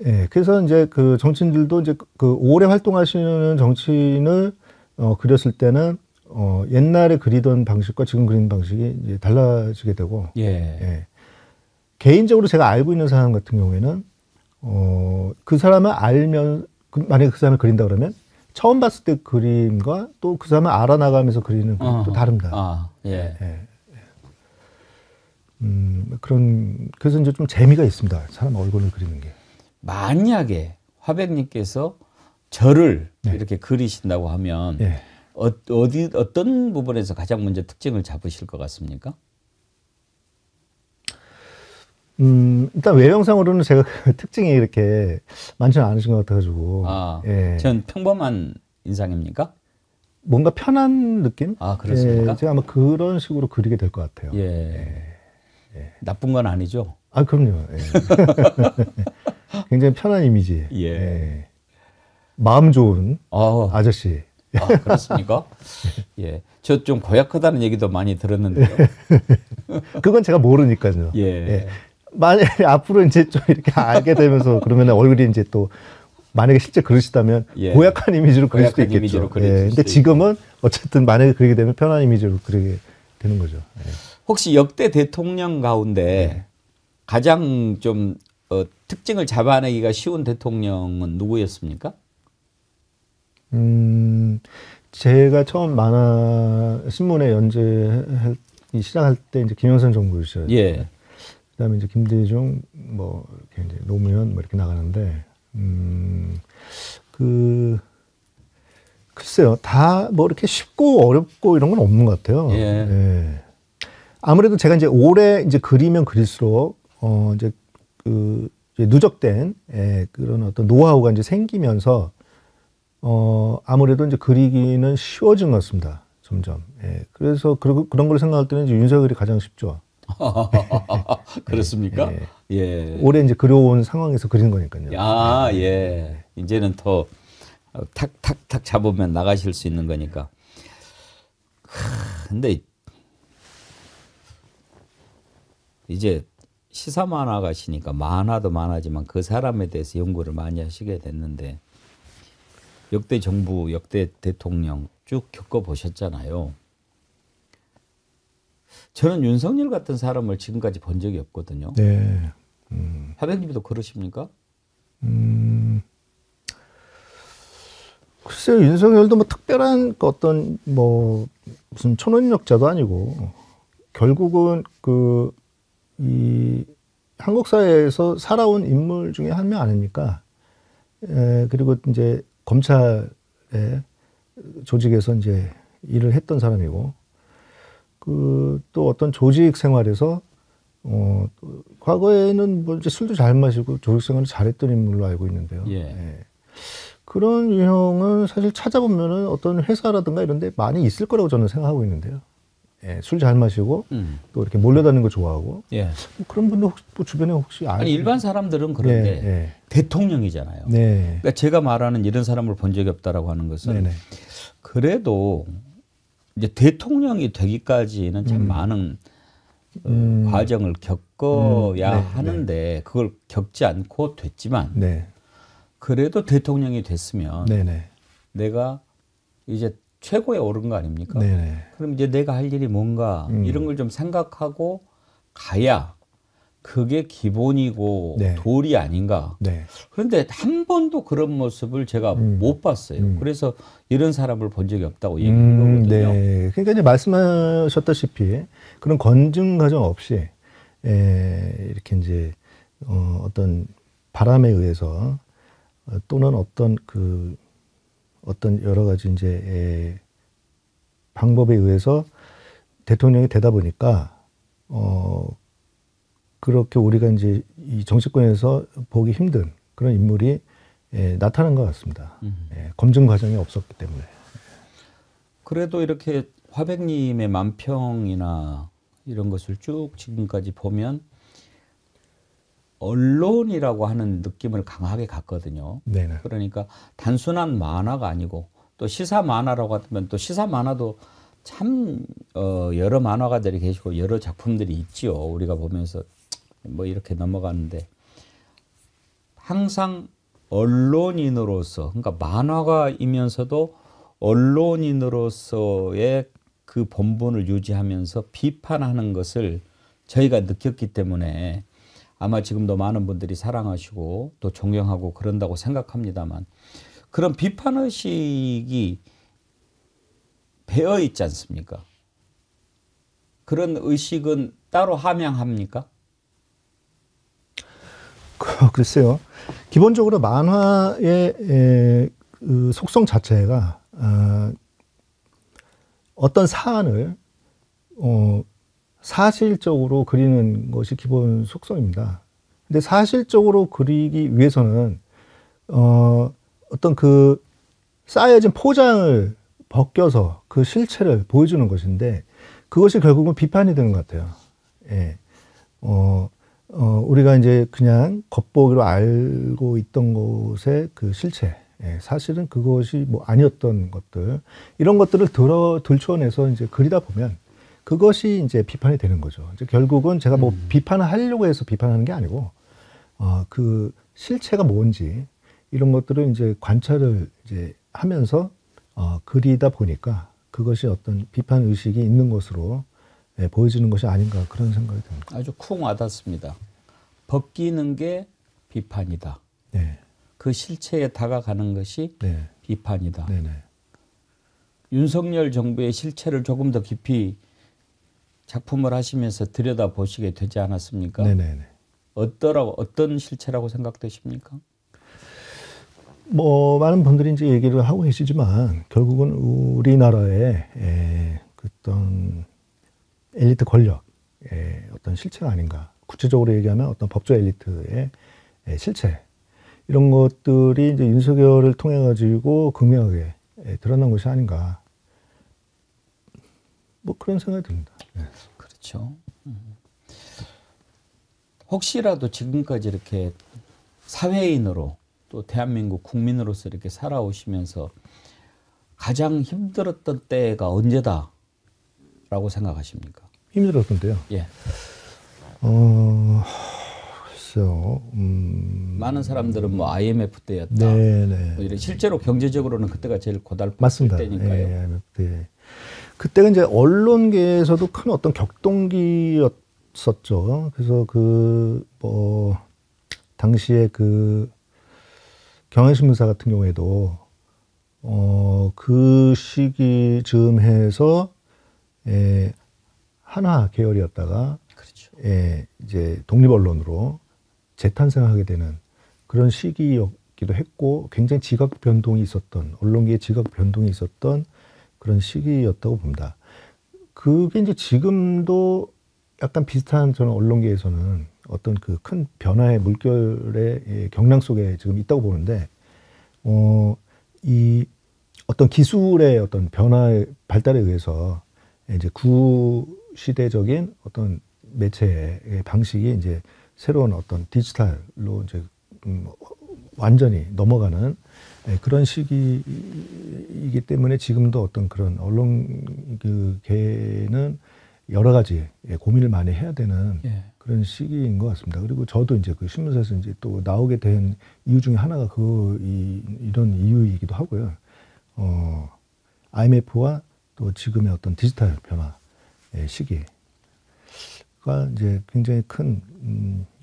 예, 그래서 이제 그 정치인들도 이제 그 오래 활동하시는 정치인을 그렸을 때는 옛날에 그리던 방식과 지금 그리는 방식이 이제 달라지게 되고. 예. 예. 개인적으로 제가 알고 있는 사람 같은 경우에는 그 사람을 알면 만약에 그 사람을 그린다 그러면 처음 봤을 때 그림과 또 그 사람을 알아나가면서 그리는 그림도 다릅니다. 아, 예. 예. 그래서 이제 좀 재미가 있습니다. 사람 얼굴을 그리는 게. 만약에 화백님께서 저를 네. 이렇게 그리신다고 하면 예. 어떤 부분에서 가장 먼저 특징을 잡으실 것 같습니까? 일단 외형상으로는 제가 그 특징이 이렇게 많지는 않으신 것 같아가지고. 예. 전 평범한 인상입니까? 뭔가 편한 느낌? 아, 그렇습니까? 예, 제가 아마 그런 식으로 그리게 될 것 같아요. 예. 나쁜 건 아니죠? 아, 그럼요. 예. 굉장히 편한 이미지. 예. 마음 좋은 아저씨. 아, 그렇습니까? 예. 저 좀 고약하다는 얘기도 많이 들었는데요. 그건 제가 모르니까요. 예. 예. 만약에 앞으로 이제 좀 이렇게 알게 되면서 그러면 얼굴이 이제 또 만약에 실제 그러시다면 예. 고약한 이미지로 그릴 수도 있겠죠. 이미지로 그릴 예. 근데 지금은 어쨌든 만약에 그리게 되면 편한 이미지로 그리게 되는 거죠. 예. 혹시 역대 대통령 가운데 가장 좀 특징을 잡아내기가 쉬운 대통령은 누구였습니까? 제가 처음 만화 신문에 연재하기 시작할 때 이제 김영선 정부였어요. 예. 그다음에 이제 김대중 뭐 이렇게 이제 노무현 뭐 이렇게 나가는데 글쎄요 다 뭐 이렇게 쉽고 어렵고 이런 건 없는 것 같아요. 예. 예. 아무래도 제가 이제 오래 이제 그리면 그릴수록 이제 그 이제 누적된 그런 어떤 노하우가 이제 생기면서 아무래도 이제 그리기는 쉬워진 것 같습니다. 점점. 예. 그래서 그런 걸 생각할 때는 이제 윤석열이 가장 쉽죠. 그렇습니까? 예. 예. 오래 이제 그려온 상황에서 그린 거니까요. 아, 예. 이제는 더 탁탁탁 잡으면 나가실 수 있는 거니까. 근데 이제 시사 만화가시니까 만화도 만화지만 그 사람에 대해서 연구를 많이 하시게 됐는데 역대 정부, 역대 대통령 쭉 겪어보셨잖아요. 저는 윤석열 같은 사람을 지금까지 본 적이 없거든요. 네. 화백님도 그러십니까? 글쎄요, 윤석열도 뭐 특별한 그 어떤 뭐 무슨 초능력자도 아니고 결국은 이 한국 사회에서 살아온 인물 중에 한 명 아닙니까? 그리고 이제 검찰의 조직에서 이제 일을 했던 사람이고 또 어떤 조직 생활에서 과거에는 뭐 이제 술도 잘 마시고 조직 생활을 잘했던 인물로 알고 있는데요. 예. 그런 유형은 사실 찾아보면은 어떤 회사라든가 이런 데 많이 있을 거라고 저는 생각하고 있는데요. 예, 술 잘 마시고 또 이렇게 몰려다니는 거 좋아하고 예. 뭐 그런 분들 혹시 뭐 주변에 혹시 아니 일반 사람들은 그런데 네, 대통령이잖아요. 네. 그러니까 제가 말하는 이런 사람을 본 적이 없다라고 하는 것은 네네. 그래도 이제 대통령이 되기까지는 참 많은 과정을 겪어야 네, 하는데 그걸 겪지 않고 됐지만 네. 그래도 대통령이 됐으면 네네. 내가 이제 최고에 오른 거 아닙니까? 네네. 그럼 이제 내가 할 일이 뭔가 이런 걸 좀 생각하고 가야 그게 기본이고 네. 도리 아닌가. 네. 그런데 한 번도 그런 모습을 제가 못 봤어요. 그래서 이런 사람을 본 적이 없다고 얘기한 거거든요. 네. 그러니까 이제 말씀하셨다시피 그런 검증 과정 없이 이렇게 이제 어떤 바람에 의해서 또는 어떤 여러 가지 이제 방법에 의해서 대통령이 되다 보니까 그렇게 우리가 이제 이 정치권에서 보기 힘든 그런 인물이 나타난 것 같습니다. 검증 과정이 없었기 때문에. 그래도 이렇게 화백님의 만평이나 이런 것을 쭉 지금까지 보면 언론이라고 하는 느낌을 강하게 갖거든요. 네네. 그러니까 단순한 만화가 아니고 또 시사 만화라고 하면 또 시사 만화도 참 여러 만화가들이 계시고 여러 작품들이 있지요. 우리가 보면서 뭐 이렇게 넘어가는데 항상 언론인으로서 그러니까 만화가이면서도 언론인으로서의 그 본분을 유지하면서 비판하는 것을 저희가 느꼈기 때문에 아마 지금도 많은 분들이 사랑하시고 또 존경하고 그런다고 생각합니다만 그런 비판의식이 배어 있지 않습니까? 그런 의식은 따로 함양합니까? 글쎄요. 기본적으로 만화의 그 속성 자체가 어떤 사안을 사실적으로 그리는 것이 기본 속성입니다. 근데 사실적으로 그리기 위해서는 어떤 그 쌓여진 포장을 벗겨서 그 실체를 보여주는 것인데 그것이 결국은 비판이 되는 것 같아요. 예. 우리가 이제 그냥 겉보기로 알고 있던 것의 그 실체, 사실은 그것이 뭐 아니었던 것들, 이런 것들을 들춰내서 이제 그리다 보면 그것이 이제 비판이 되는 거죠. 이제 결국은 제가 뭐 비판을 하려고 해서 비판하는 게 아니고, 그 실체가 뭔지, 이런 것들을 이제 관찰을 이제 하면서, 그리다 보니까 그것이 어떤 비판 의식이 있는 것으로 보여지는 것이 아닌가 그런 생각이 듭니다. 아주 쿵 와닿습니다. 벗기는 게 비판이다. 네. 그 실체에 다가가는 것이 네. 비판이다. 네네. 윤석열 정부의 실체를 조금 더 깊이 작품을 하시면서 들여다보시게 되지 않았습니까? 네네네. 어떤 실체라고 생각되십니까? 뭐 많은 분들이 이제 얘기를 하고 계시지만 결국은 우리나라의 어떤 엘리트 권력의 어떤 실체가 아닌가. 구체적으로 얘기하면 어떤 법조 엘리트의 실체 이런 것들이 이제 윤석열을 통해 가지고 극명하게 드러난 것이 아닌가. 뭐 그런 생각이 듭니다. 네. 그렇죠. 혹시라도 지금까지 이렇게 사회인으로 또 대한민국 국민으로서 이렇게 살아오시면서 가장 힘들었던 때가 언제다라고 생각하십니까? 힘들었던 때요? 예. 글쎄요. 많은 사람들은 뭐 IMF 때였다. 네네. 뭐 이런 실제로 경제적으로는 그때가 제일 고달픈 맞습니다. 때니까요. 예, 네. 그때가 이제 언론계에서도 큰 어떤 격동기였었죠. 그래서 당시에 경향신문사 같은 경우에도 그 시기쯤 해서 한화 계열이었다가 그렇죠. 이제 독립 언론으로 재탄생하게 되는 그런 시기였기도 했고, 굉장히 지각 변동이 있었던, 언론계의 지각 변동이 있었던 그런 시기였다고 봅니다. 그게 이제 지금도 약간 비슷한, 저는 언론계에서는 어떤 그 큰 변화의 물결의 경랑 속에 지금 있다고 보는데, 이 어떤 기술의 어떤 변화의 발달에 의해서 이제 구시대적인 어떤 매체의 방식이 이제 새로운 어떤 디지털로 이제 완전히 넘어가는 그런 시기이기 때문에 지금도 어떤 그런 언론계는 여러 가지 고민을 많이 해야 되는 그런 시기인 것 같습니다. 그리고 저도 이제 그 신문사에서 이제 또 나오게 된 이유 중에 하나가 이런 이유이기도 하고요. IMF와 또 지금의 어떤 디지털 변화의 시기가 이제 굉장히 큰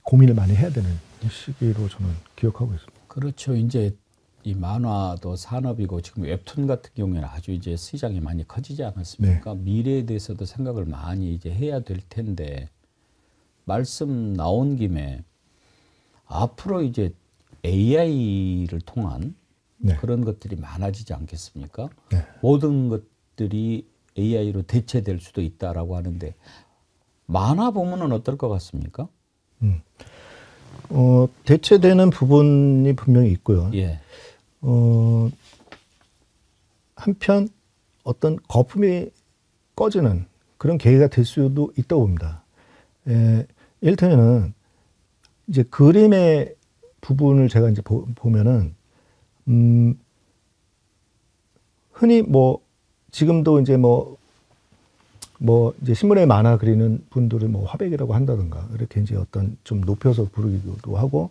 고민을 많이 해야 되는 시기로 저는 기억하고 있습니다. 그렇죠. 이제 이 만화도 산업이고 지금 웹툰 같은 경우에는 아주 이제 시장이 많이 커지지 않았습니까? 미래에 대해서도 생각을 많이 이제 해야 될 텐데, 말씀 나온 김에 앞으로 이제 AI를 통한 그런 것들이 많아지지 않겠습니까? 모든 것들이 AI로 대체될 수도 있다라고 하는데, 만화 보면은 어떨 것 같습니까? 대체되는 부분이 분명히 있고요. 한편 어떤 거품이 꺼지는 그런 계기가 될 수도 있다고 봅니다. 이를테면은 이제 그림의 부분을 제가 이제 보면은 흔히 뭐 지금도 이제 뭐 이제 신문에 만화 그리는 분들은 뭐 화백이라고 한다든가 이렇게 이제 어떤 좀 높여서 부르기도 하고,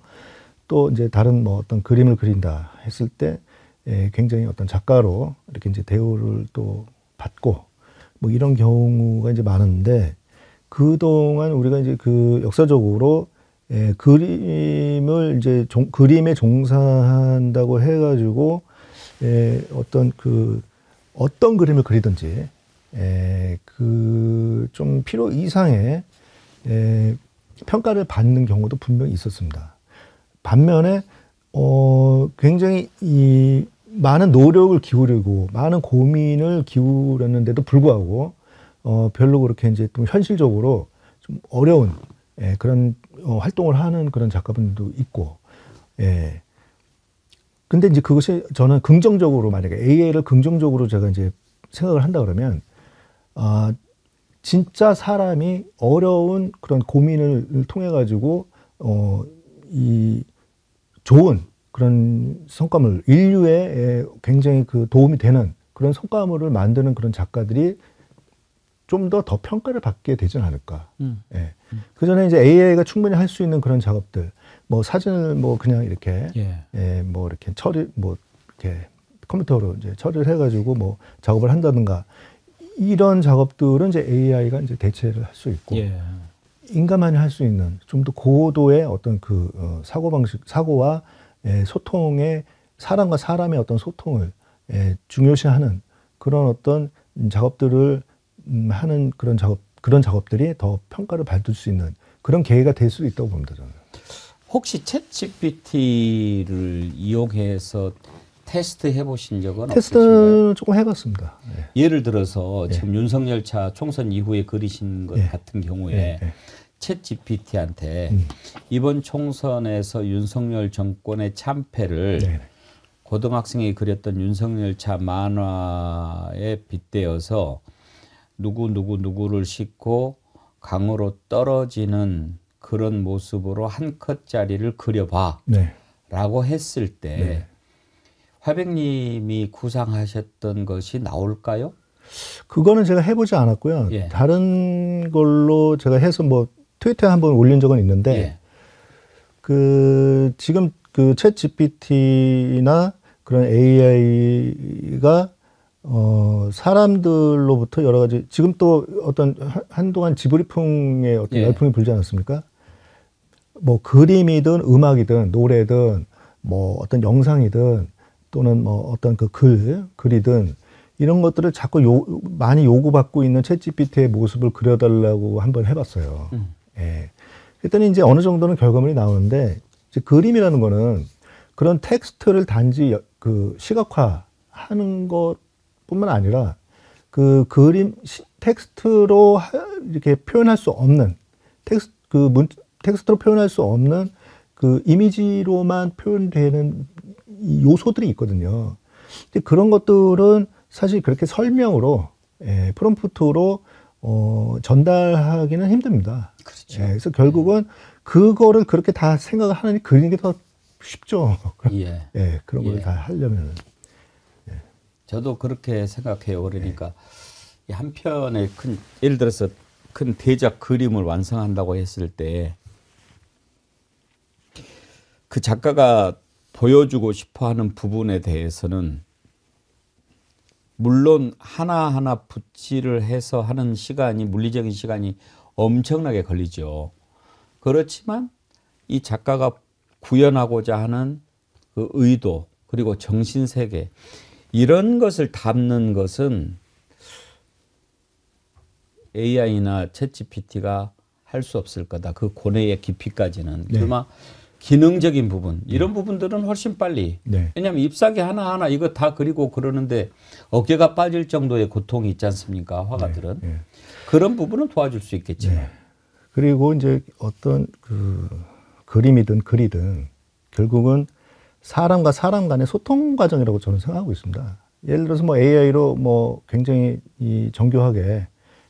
또 이제 다른 뭐 어떤 그림을 그린다 했을 때 굉장히 어떤 작가로 이렇게 이제 대우를 또 받고 뭐 이런 경우가 이제 많은데, 그동안 우리가 이제 그 역사적으로 그림을 이제 그림에 종사한다고 해가지고 어떤 그림을 그리든지 그 좀 필요 이상의 평가를 받는 경우도 분명히 있었습니다. 반면에 굉장히 이 많은 노력을 기울이고 많은 고민을 기울였는데도 불구하고 별로 그렇게 이제 또 현실적으로 좀 어려운 그런 활동을 하는 그런 작가분들도 있고, 근데 이제 그것이 저는 긍정적으로, 만약에 AI를 긍정적으로 제가 이제 생각을 한다 그러면, 진짜 사람이 어려운 그런 고민을 통해 가지고 이 좋은 그런 성과물, 인류에 굉장히 그 도움이 되는 그런 성과물을 만드는 그런 작가들이 좀 더 평가를 받게 되지 않을까. 그 전에 이제 AI가 충분히 할 수 있는 그런 작업들, 뭐 사진을 뭐 그냥 이렇게 뭐 이렇게 뭐 이렇게 컴퓨터로 이제 처리를 해가지고 뭐 작업을 한다든가, 이런 작업들은 이제 AI가 이제 대체를 할 수 있고, 인간만이 할 수 있는 좀 더 고도의 어떤 그 사고와 소통의, 사람과 사람의 어떤 소통을 중요시하는 그런 어떤 작업들을 하는 그런 작업들이 더 평가를 받을 수 있는 그런 계기가 될 수 있다고 봅니다, 저는. 혹시 챗GPT를 이용해서 테스트 해보신 적은 테스트는 없으신가요? 조금 해봤습니다. 예를 들어서 지금 윤석열 차 총선 이후에 그리신 것 같은 경우에 챗GPT한테 이번 총선에서 윤석열 정권의 참패를 고등학생이 그렸던 윤석열 차 만화에 빗대어서 누구를 싣고 강으로 떨어지는 그런 모습으로 한 컷짜리를 그려봐 네. 라고 했을 때 네. 화백님이 구상하셨던 것이 나올까요? 그거는 제가 해보지 않았고요. 예. 다른 걸로 제가 해서 뭐 트위터에 한번 올린 적은 있는데 예. 그 지금 그 챗 GPT나 그런 AI가 사람들로부터 여러 가지 지금 또 어떤 한동안 지브리풍의 어떤 예. 열풍이 불지 않았습니까? 뭐 그림이든 음악이든 노래든 뭐 어떤 영상이든 또는 뭐 어떤 그 글이든 이런 것들을 자꾸 많이 요구받고 있는 챗 GPT의 모습을 그려달라고 한번 해봤어요. 예. 그랬더니 이제 어느 정도는 결과물이 나오는데 이제 그림이라는 거는 그런 텍스트를 단지 그 시각화하는 것뿐만 아니라 그 그림 텍스트로 이렇게 표현할 수 없는 텍스트로 표현할 수 없는 그 이미지로만 표현되는 요소들이 있거든요. 근데 그런 것들은 사실 그렇게 설명으로 프롬프트로 전달하기는 힘듭니다. 그렇죠. 그래서 결국은 그거를 그렇게 다 생각을 하느니 그리는 게 더 쉽죠. 예. 그런 걸 다 하려면. 저도 그렇게 생각해요. 그러니까 이 한 편의 예를 들어서 큰 대작 그림을 완성한다고 했을 때 그 작가가 보여주고 싶어 하는 부분에 대해서는 물론 하나하나 붓질을 해서 하는 시간이 물리적인 시간이 엄청나게 걸리죠. 그렇지만 이 작가가 구현하고자 하는 그 의도 그리고 정신세계 이런 것을 담는 것은 AI나 챗GPT가 할 수 없을 거다. 그 고뇌의 깊이까지는. 네. 그러나 기능적인 부분 이런 부분들은 훨씬 빨리. 네. 왜냐하면 잎사귀 하나하나 이거 다 그리고 그러는데 어깨가 빠질 정도의 고통이 있지 않습니까? 화가들은. 네. 그런 부분은 도와줄 수 있겠지만. 네. 그리고 이제 어떤 그 그림이든 글이든 결국은 사람과 사람 간의 소통 과정이라고 저는 생각하고 있습니다. 예를 들어서 뭐 AI로 뭐 굉장히 이 정교하게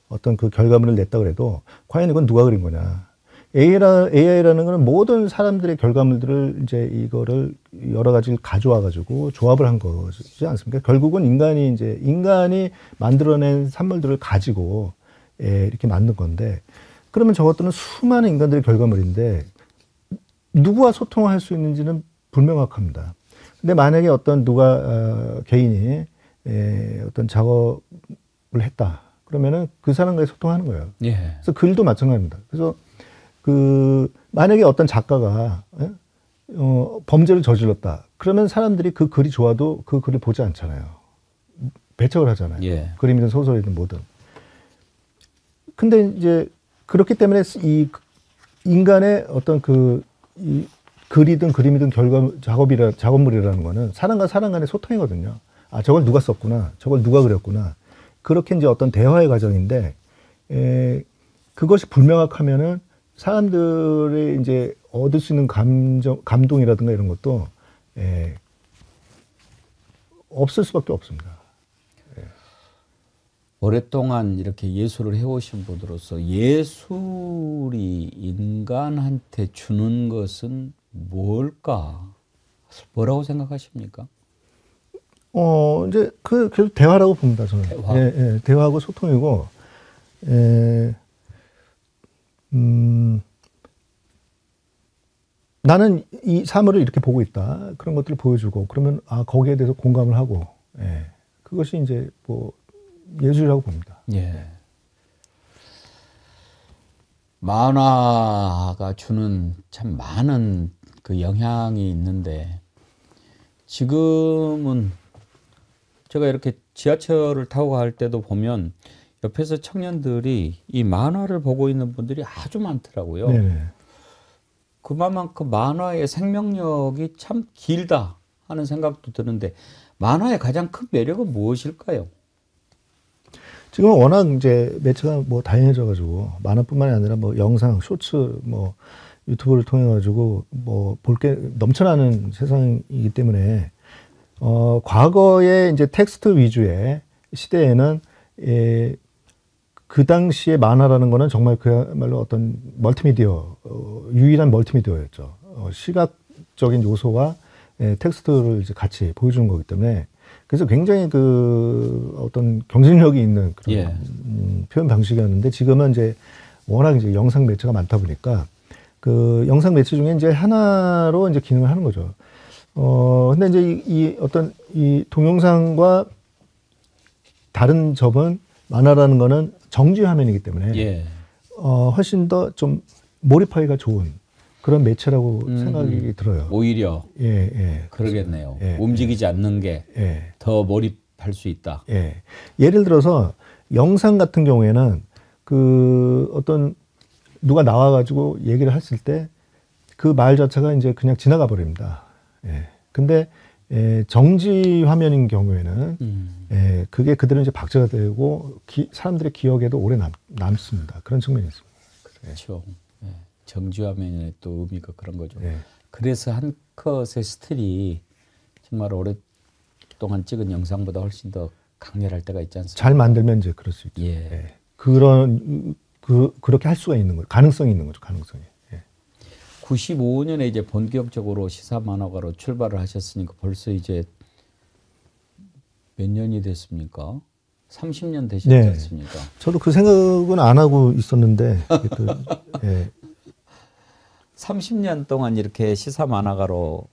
어떤 그 결과물을 냈다 그래도 과연 이건 누가 그린 거냐. AI라는 거는 모든 사람들의 결과물들을 이제 이거를 여러 가지를 가져와 가지고 조합을 한 거지 않습니까? 결국은 인간이 만들어낸 산물들을 가지고 이렇게 만든 건데 그러면 저것들은 수많은 인간들의 결과물인데 누구와 소통할 수 있는지는 불명확합니다. 근데 만약에 어떤 개인이 어떤 작업을 했다. 그러면은 그 사람과의 소통하는 거예요. 예. 그래서 글도 마찬가지입니다. 그래서 만약에 어떤 작가가 범죄를 저질렀다. 그러면 사람들이 그 글이 좋아도 그 글을 보지 않잖아요. 배척을 하잖아요. 예. 그림이든 소설이든 뭐든. 근데 이제 그렇기 때문에 이 인간의 어떤 이 글이든 그림이든 작업물이라는 거는 사람과 사람 간의 소통이거든요. 아, 저걸 누가 썼구나. 저걸 누가 그렸구나. 그렇게 이제 어떤 대화의 과정인데, 그것이 불명확하면은 사람들이 이제 얻을 수 있는 감동이라든가 이런 것도, 없을 수밖에 없습니다. 오랫동안 이렇게 예술을 해오신 분으로서 예술이 인간한테 주는 것은 뭘까? 뭐라고 생각하십니까? 이제 계속 대화라고 봅니다, 저는. 대화. 대화하고 소통이고, 나는 이 사물을 이렇게 보고 있다. 그런 것들을 보여주고, 그러면, 거기에 대해서 공감을 하고, 그것이 이제 예술이라고 봅니다. 예. 만화가 주는 참 많은 그 영향이 있는데, 지금은 제가 이렇게 지하철을 타고 갈 때도 보면 옆에서 청년들이 이 만화를 보고 있는 분들이 아주 많더라고요. 네네. 그만큼 만화의 생명력이 참 길다 하는 생각도 드는데 만화의 가장 큰 매력은 무엇일까요? 지금은 워낙 이제 매체가 다양해져 가지고 만화뿐만이 아니라 영상, 쇼츠, 유튜브를 통해 가지고 볼 게 넘쳐나는 세상이기 때문에 과거에 이제 텍스트 위주의 시대에는 그 당시에 만화라는 거는 정말 그야말로 어떤 멀티미디어, 유일한 멀티미디어였죠. 시각적인 요소와 텍스트를 이제 같이 보여주는 거기 때문에 그래서 굉장히 그 어떤 경쟁력이 있는 그런 예. 표현 방식이었는데 지금은 이제 워낙 이제 영상 매체가 많다 보니까 그 영상 매체 중에 이제 하나로 이제 기능을 하는 거죠. 근데 이제 이 어떤 이 동영상과 다른 점은 만화라는 거는 정지 화면이기 때문에 예. 훨씬 더 좀 몰입하기가 좋은 그런 매체라고 생각이 들어요. 오히려 예. 그러겠네요. 예, 움직이지 않는 게 더 몰입할 수 있다. 예를 들어서 영상 같은 경우에는 그 어떤 누가 나와가지고 얘기를 했을 때 그 말 자체가 이제 그냥 지나가 버립니다. 근데 정지 화면인 경우에는 그게 그대로 이제 박제가 되고 사람들의 기억에도 오래 남습니다. 그런 측면이 있습니다. 그렇죠. 예. 정지 화면의 또 의미가 그런 거죠. 예. 그래서 한 컷의 스틸이 정말 오랫동안 찍은 영상보다 훨씬 더 강렬할 때가 있지 않습니까? 잘 만들면 이제 그럴 수 있죠. 예. 그렇게 할 수가 있는 거죠. 가능성이 있는 거죠. 가능성이. 95년에 이제 본격적으로 시사 만화가로 출발을 하셨으니까 벌써 이제 몇 년이 됐습니까? 30년 되셨지 네. 않습니까? 저도 그 생각은 안 하고 있었는데 30년 동안 이렇게 시사 만화가로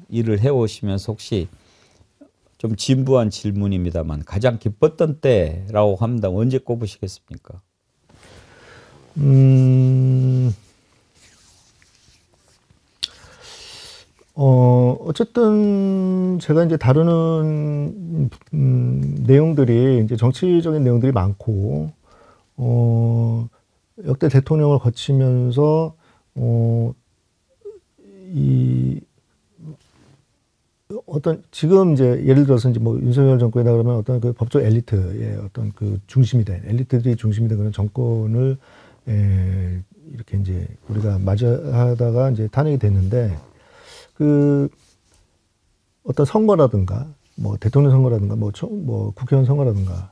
일을 해오시면서 혹시 좀 진부한 질문입니다만 가장 기뻤던 때라고 한다면 언제 꼽으시겠습니까? 어쨌든 제가 이제 다루는 내용들이 이제 정치적인 내용들이 많고 역대 대통령을 거치면서 이 어떤 지금 이제 예를 들어서 이제 뭐 윤석열 정권이다 그러면 어떤 그 법조 엘리트의 어떤 그 중심이 된 엘리트들이 중심이 된 그런 정권을 이렇게 이제 우리가 맞이하다가 이제 탄핵이 됐는데 그 어떤 선거라든가 뭐 대통령 선거라든가 뭐 국회의원 선거라든가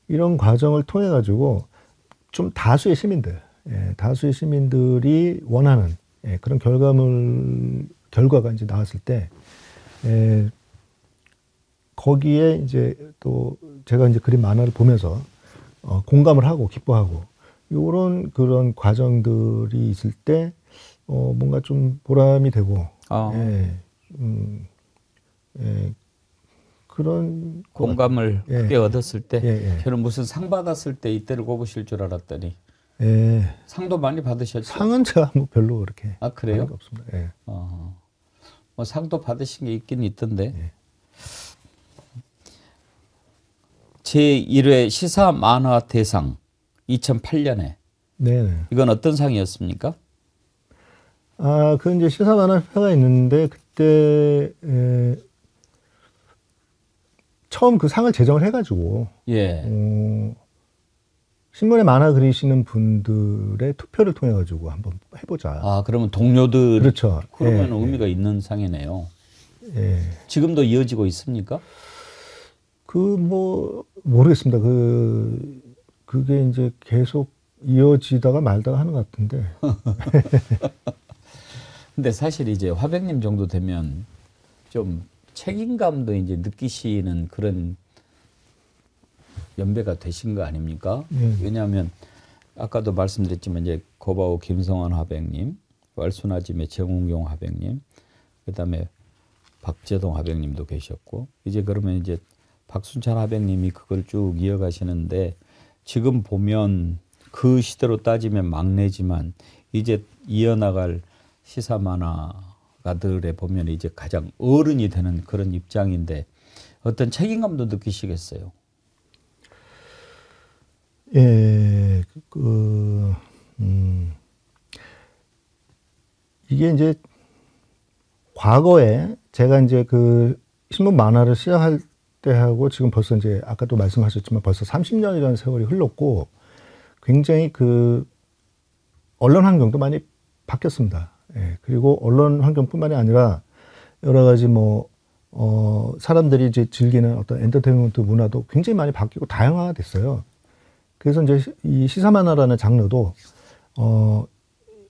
이런 과정을 통해 가지고 좀 다수의 시민들이 원하는 그런 결과가 이제 나왔을 때 거기에 이제 또 제가 이제 그린 만화를 보면서 공감을 하고 기뻐하고 요런 그런 과정들이 있을 때 뭔가 좀 보람이 되고 그런 공감을 크게 얻었을 때 저는 무슨 상 받았을 때 이때를 꼽으실 줄 알았더니 상도 많이 받으셨죠? 상은 제가 뭐 별로 그렇게 그래요? 없습니다. 뭐 상도 받으신 게 있긴 있던데 제1회 시사 만화 대상 2008년에 이건 어떤 상이었습니까? 그 이제 시사 만화회가 있는데 그때 처음 그 상을 제정을 해가지고 신문에 만화 그리시는 분들의 투표를 통해 가지고 한번 해보자. 그러면 동료들 그렇죠. 그러면 의미가 있는 상이네요. 지금도 이어지고 있습니까? 뭐 모르겠습니다. 그게 이제 계속 이어지다가 말다가 하는 것 같은데. 근데 사실 이제 화백님 정도 되면 좀 책임감도 이제 느끼시는 그런 연배가 되신 거 아닙니까? 왜냐하면 아까도 말씀드렸지만 이제 고바우 김성환 화백님, 왈순아짐의 정웅용 화백님, 그다음에 박재동 화백님도 계셨고 이제 그러면 이제 박순찬 화백님이 그걸 쭉 이어가시는데 지금 보면 그 시대로 따지면 막내지만 이제 이어나갈 시사 만화가들에 보면 이제 가장 어른이 되는 그런 입장인데 어떤 책임감도 느끼시겠어요? 이게 이제 과거에 제가 이제 그 신문 만화를 시작할 때하고 지금 벌써 이제 아까도 말씀하셨지만 벌써 30년이라는 세월이 흘렀고 굉장히 그 언론 환경도 많이 바뀌었습니다. 그리고 언론 환경뿐만이 아니라 여러 가지 사람들이 이제 즐기는 어떤 엔터테인먼트 문화도 굉장히 많이 바뀌고 다양화가 됐어요. 그래서 이제 이 시사만화라는 장르도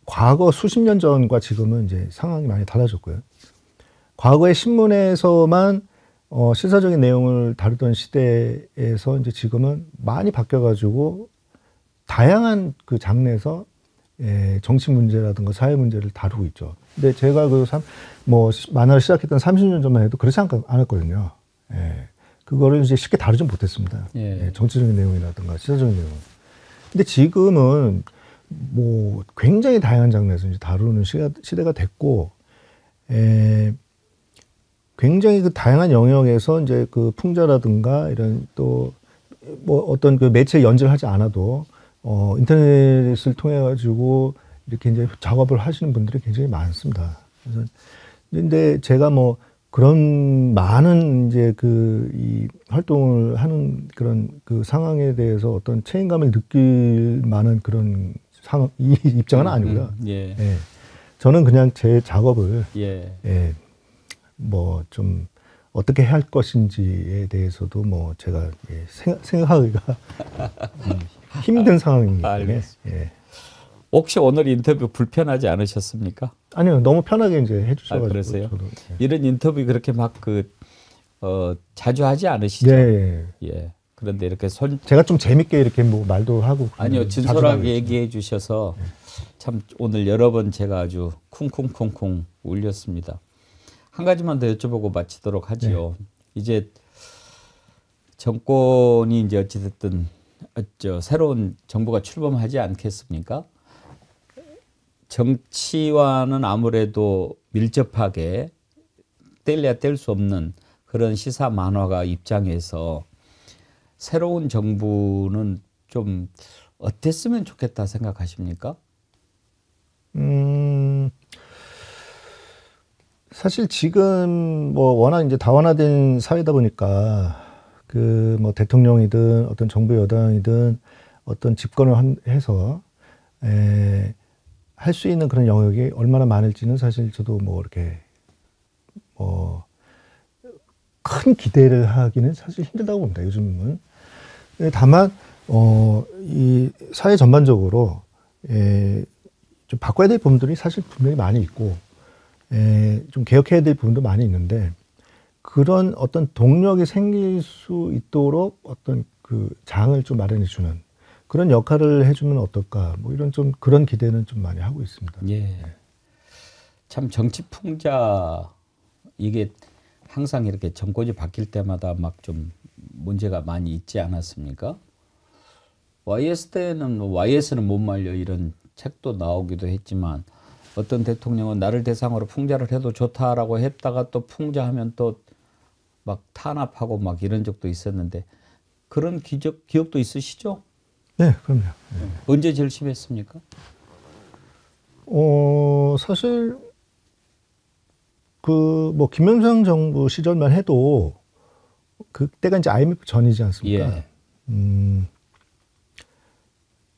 과거 수십 년 전과 지금은 이제 상황이 많이 달라졌고요. 과거의 신문에서만 시사적인 내용을 다루던 시대에서 이제 지금은 많이 바뀌어가지고 다양한 그 장르에서 정치 문제라든가 사회 문제를 다루고 있죠. 근데 제가 만화를 시작했던 30년 전만 해도 그렇지 않았거든요. 그거를 이제 쉽게 다루지 못했습니다. 정치적인 내용이라든가 시사적인 내용. 근데 지금은 뭐 굉장히 다양한 장르에서 이제 다루는 시대가 됐고, 굉장히 그 다양한 영역에서 이제 그 풍자라든가 이런 또 뭐 어떤 그 매체 연재를 하지 않아도 인터넷을 통해 가지고 이렇게 이제 작업을 하시는 분들이 굉장히 많습니다. 그래서 근데 제가 뭐 그런 많은 이제 이 활동을 하는 그런 그 상황에 대해서 어떤 책임감을 느낄 만한 그런 이 입장은 아니고요. 저는 그냥 제 작업을 뭐 좀 어떻게 해야 할 것인지에 대해서도 뭐 제가 생각하기가 힘든 상황입니다. 혹시 오늘 인터뷰 불편하지 않으셨습니까? 아니요, 너무 편하게 이제 해주셔가지고. 그러세요? 저도, 이런 인터뷰 그렇게 막 자주 하지 않으시죠? 그런데 이렇게 제가 좀 재밌게 이렇게 뭐 말도 하고. 아니요, 진솔하게 얘기해 주셔서 참 오늘 여러 번 제가 아주 쿵쿵쿵쿵 울렸습니다. 한 가지만 더 여쭤보고 마치도록 하지요. 이제 정권이 이제 어찌됐든 새로운 정부가 출범하지 않겠습니까? 정치와는 아무래도 밀접하게 뗄래야 뗄 수 없는 그런 시사 만화가 입장에서 새로운 정부는 좀 어땠으면 좋겠다 생각하십니까? 사실 지금 뭐 워낙 이제 다원화된 사회다 보니까 그 뭐 대통령이든 어떤 정부 여당이든 어떤 집권을 해서 할 수 있는 그런 영역이 얼마나 많을지는 사실 저도 뭐 이렇게 큰 기대를 하기는 사실 힘들다고 봅니다. 요즘은. 다만 이 사회 전반적으로 좀 바꿔야 될 부분들이 사실 분명히 많이 있고 좀 개혁해야 될 부분도 많이 있는데 그런 어떤 동력이 생길 수 있도록 어떤 그 장을 좀 마련해 주는 그런 역할을 해주면 어떨까 뭐 이런 좀 그런 기대는 좀 많이 하고 있습니다. 참 정치 풍자 이게 항상 이렇게 정권이 바뀔 때마다 막 좀 문제가 많이 있지 않았습니까? YS 때는 YS는 못 말려 이런 책도 나오기도 했지만 어떤 대통령은 나를 대상으로 풍자를 해도 좋다라고 했다가 또 풍자하면 또 막 탄압하고 막 이런 적도 있었는데 그런 기억도 있으시죠? 네, 그럼요. 언제 제일 심했습니까? 사실 그 뭐 김영삼 정부 시절만 해도 그때가 이제 IMF 전이지 않습니까?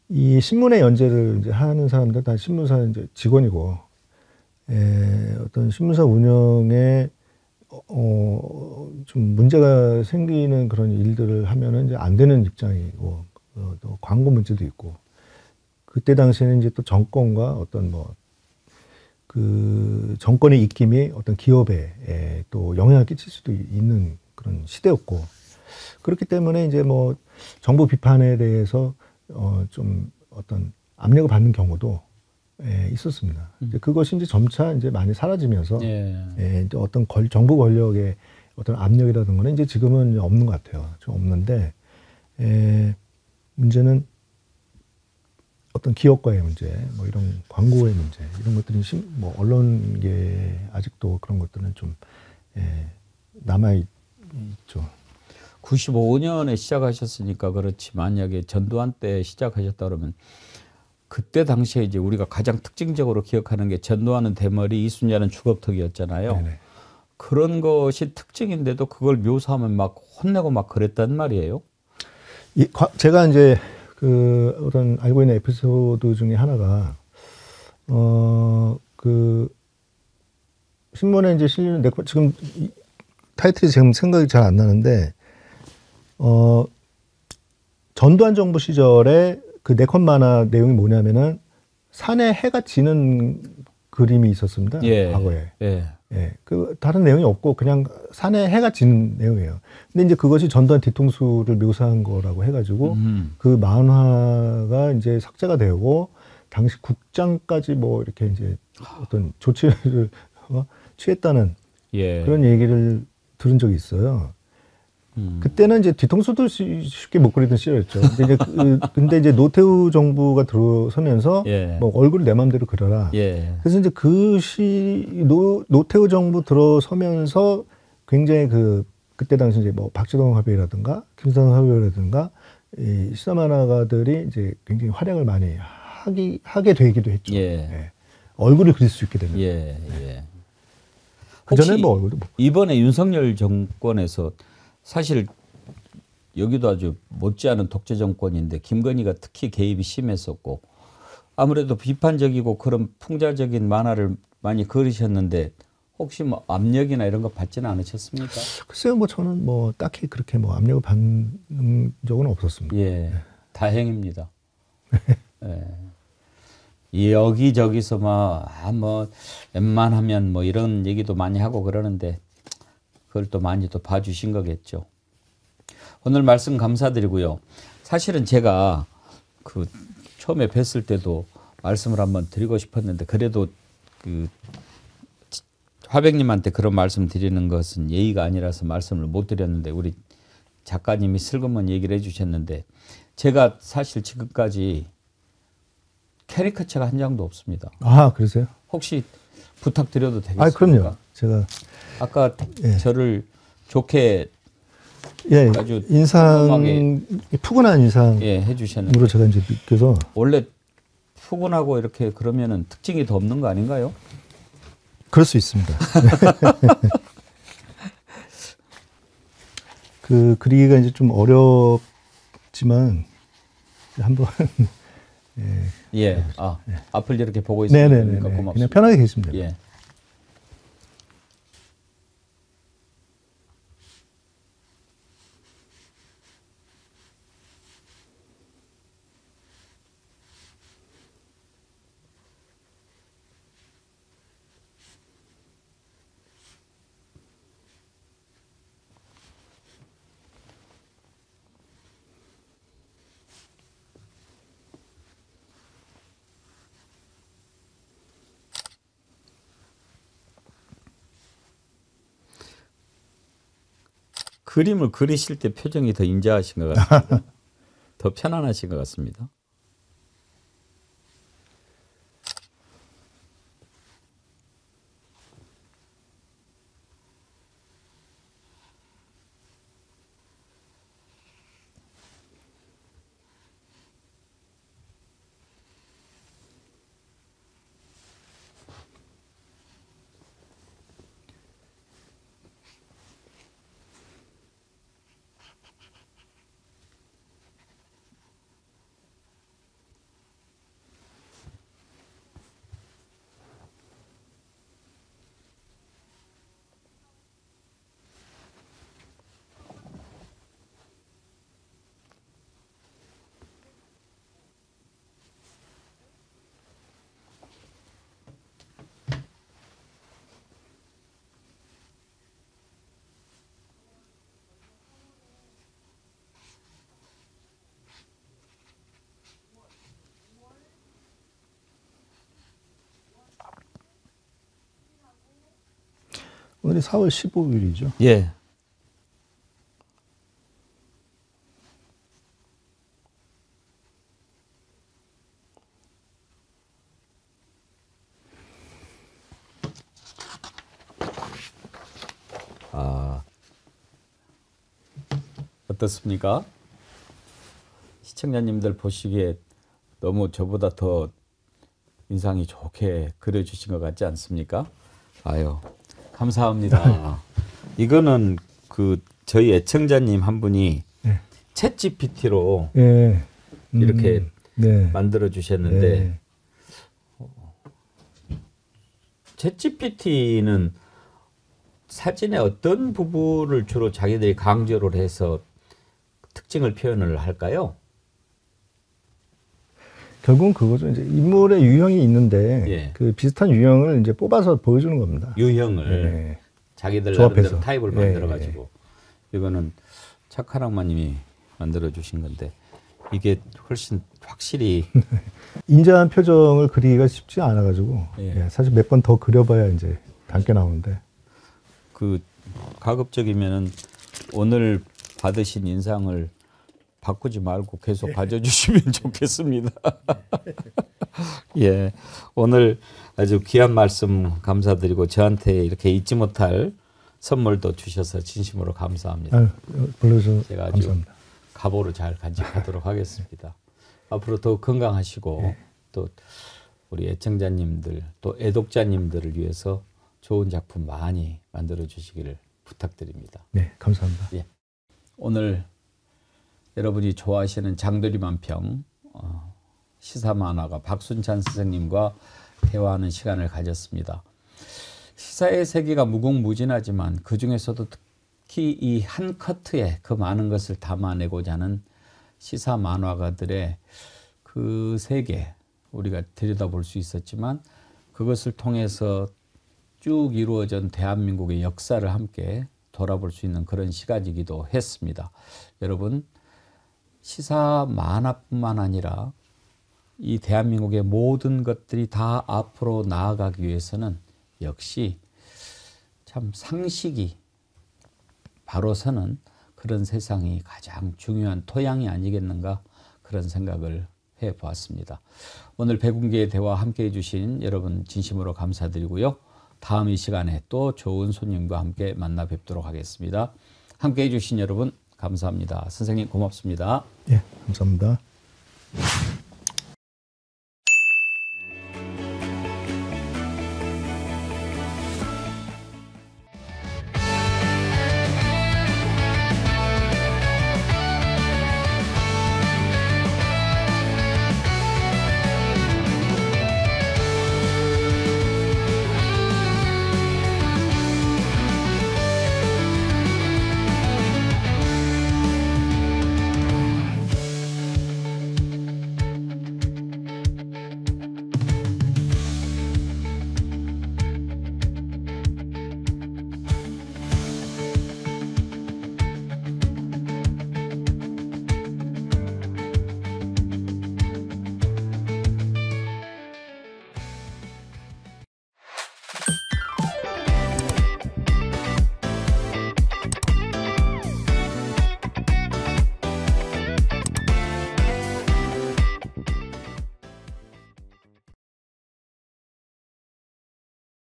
이 신문의 연재를 이제 하는 사람들 다 신문사 이제 직원이고, 어떤 신문사 운영에 좀 문제가 생기는 그런 일들을 하면은 이제 안 되는 입장이고, 또 광고 문제도 있고, 그때 당시에는 이제 또 정권과 어떤 그 정권의 입김이 어떤 기업에 또 영향을 끼칠 수도 있는 그런 시대였고, 그렇기 때문에 이제 뭐 정부 비판에 대해서 좀 어떤 압력을 받는 경우도 있었습니다. 이제 그것이 이제 점차 이제 많이 사라지면서 이제 어떤 정부 권력의 어떤 압력이라든 거는 이제 지금은 이제 없는 것 같아요. 좀 없는데 문제는 어떤 기업과의 문제, 뭐 이런 광고의 문제, 이런 것들이 뭐 언론계 아직도 그런 것들은 좀 남아 있죠. 95년에 시작하셨으니까 그렇지 만약에 전두환 때 시작하셨다 그러면 그때 당시에 이제 우리가 가장 특징적으로 기억하는 게 전두환은 대머리, 이순신은 주걱턱이었잖아요. 네네. 그런 것이 특징인데도 그걸 묘사하면 막 혼내고 막 그랬단 말이에요. 제가 이제 그 어떤 알고 있는 에피소드 중에 하나가 그 신문에 이제 실리는 지금 타이틀이 지금 생각이 잘 안 나는데 전두환 정부 시절에 그 네컷 만화 내용이 뭐냐면은 산에 해가 지는 그림이 있었습니다. 예. 과거에. 예. 예. 그 다른 내용이 없고 그냥 산에 해가 지는 내용이에요. 근데 이제 그것이 전두환 뒤통수를 묘사한 거라고 해가지고 그 만화가 이제 삭제가 되고 당시 국장까지 뭐 이렇게 이제 어떤 조치를 취했다는 예. 그런 얘기를 들은 적이 있어요. 그때는 이제 뒤통수도 쉽게 못 그리던 시절이었죠. 근데 이제 노태우 정부가 들어서면서 예. 뭐 얼굴을 내 마음대로 그려라. 예. 그래서 이제 노태우 정부 들어서면서 굉장히 그때 당시 이제 뭐 박지동 화백이라든가 김상현 화백이라든가 이 시사 만화가들이 이제 굉장히 활약을 많이 하게 되기도 했죠. 예. 예. 얼굴을 그릴 수 있게 되면. 예. 예. 그전에 뭐 얼굴도 못. 이번에 윤석열 정권에서 사실 여기도 아주 못지않은 독재 정권인데 김건희가 특히 개입이 심했었고 아무래도 비판적이고 그런 풍자적인 만화를 많이 그리셨는데 혹시 뭐 압력이나 이런 거 받지는 않으셨습니까? 글쎄요, 뭐 저는 뭐 딱히 그렇게 뭐 압력을 받는 적은 없었습니다. 예, 다행입니다. 예. 여기저기서 뭐 웬만하면 뭐 이런 얘기도 많이 하고 그러는데 그걸 또 많이 또 봐주신 거겠죠. 오늘 말씀 감사드리고요. 사실은 제가 그 처음에 뵀을 때도 말씀을 한번 드리고 싶었는데 그래도 그 화백님한테 그런 말씀 드리는 것은 예의가 아니라서 말씀을 못 드렸는데 우리 작가님이 슬그머니 얘기를 해주셨는데 제가 사실 지금까지 캐리커처가 한 장도 없습니다. 아, 그러세요? 혹시 부탁드려도 되겠습니까? 아, 그럼요. 제가 아까 예. 저를 좋게 예, 아주 인상 푸근한 인상으로 예, 해주셨는데 제가 이제 느껴서 원래 푸근하고 이렇게 그러면은 특징이 더 없는 거 아닌가요? 그럴 수 있습니다. 그리기가 이제 좀 어렵지만 한번 예, 앞을 이렇게 보고 있으니까 네네네 고맙습니다. 그냥 편하게 계시면 됩니다. 예. 그림을 그리실 때 표정이 더 인자하신 것 같습니다. 더 편안하신 것 같습니다. 오늘이 4월 15일이죠. 예. 어떻습니까? 시청자님들 보시기에 너무 저보다 더 인상이 좋게 그려주신 것 같지 않습니까? 아유, 감사합니다. 이거는 그 저희 애청자님 한 분이 네. 챗 GPT로 예. 이렇게 네. 만들어 주셨는데 네. 챗 GPT는 사진의 어떤 부분을 주로 자기들이 강조를 해서 특징을 표현을 할까요? 결국은 그거죠. 이제 인물의 유형이 있는데 예. 그 비슷한 유형을 이제 뽑아서 보여주는 겁니다. 유형을 네. 자기들 조합해서. 나름대로 타입을 예, 만들어가지고 이거는 착한 악마님이 만들어주신 건데 이게 훨씬 확실히 인자한 표정을 그리기가 쉽지 않아가지고 예. 예, 사실 몇 번 더 그려봐야 이제 담게 나오는데 그 가급적이면은 오늘 받으신 인상을 바꾸지 말고 계속 가져주시면 좋겠습니다. 예, 오늘 아주 귀한 말씀 감사드리고 저한테 이렇게 잊지 못할 선물도 주셔서 진심으로 감사합니다. 아유, 불러주셔서 제가 아주 감사합니다. 가보로 잘 간직하도록 하겠습니다. 앞으로 더 건강하시고 또 우리 애청자님들 또 애독자님들을 위해서 좋은 작품 많이 만들어 주시기를 부탁드립니다. 네, 감사합니다. 예. 오늘 여러분이 좋아하시는 장도리만평 시사 만화가 박순찬 선생님과 대화하는 시간을 가졌습니다. 시사의 세계가 무궁무진하지만 그 중에서도 특히 이 한 커트에 그 많은 것을 담아내고자 하는 시사 만화가들의 그 세계 우리가 들여다볼 수 있었지만 그것을 통해서 쭉 이루어진 대한민국의 역사를 함께 돌아볼 수 있는 그런 시간이기도 했습니다. 여러분 시사 만화뿐만 아니라 이 대한민국의 모든 것들이 다 앞으로 나아가기 위해서는 역시 참 상식이 바로 서는 그런 세상이 가장 중요한 토양이 아니겠는가 그런 생각을 해보았습니다. 오늘 백운기의 대화 함께해 주신 여러분 진심으로 감사드리고요. 다음 이 시간에 또 좋은 손님과 함께 만나 뵙도록 하겠습니다. 함께해 주신 여러분 감사합니다. 선생님 고맙습니다. 예, 감사합니다.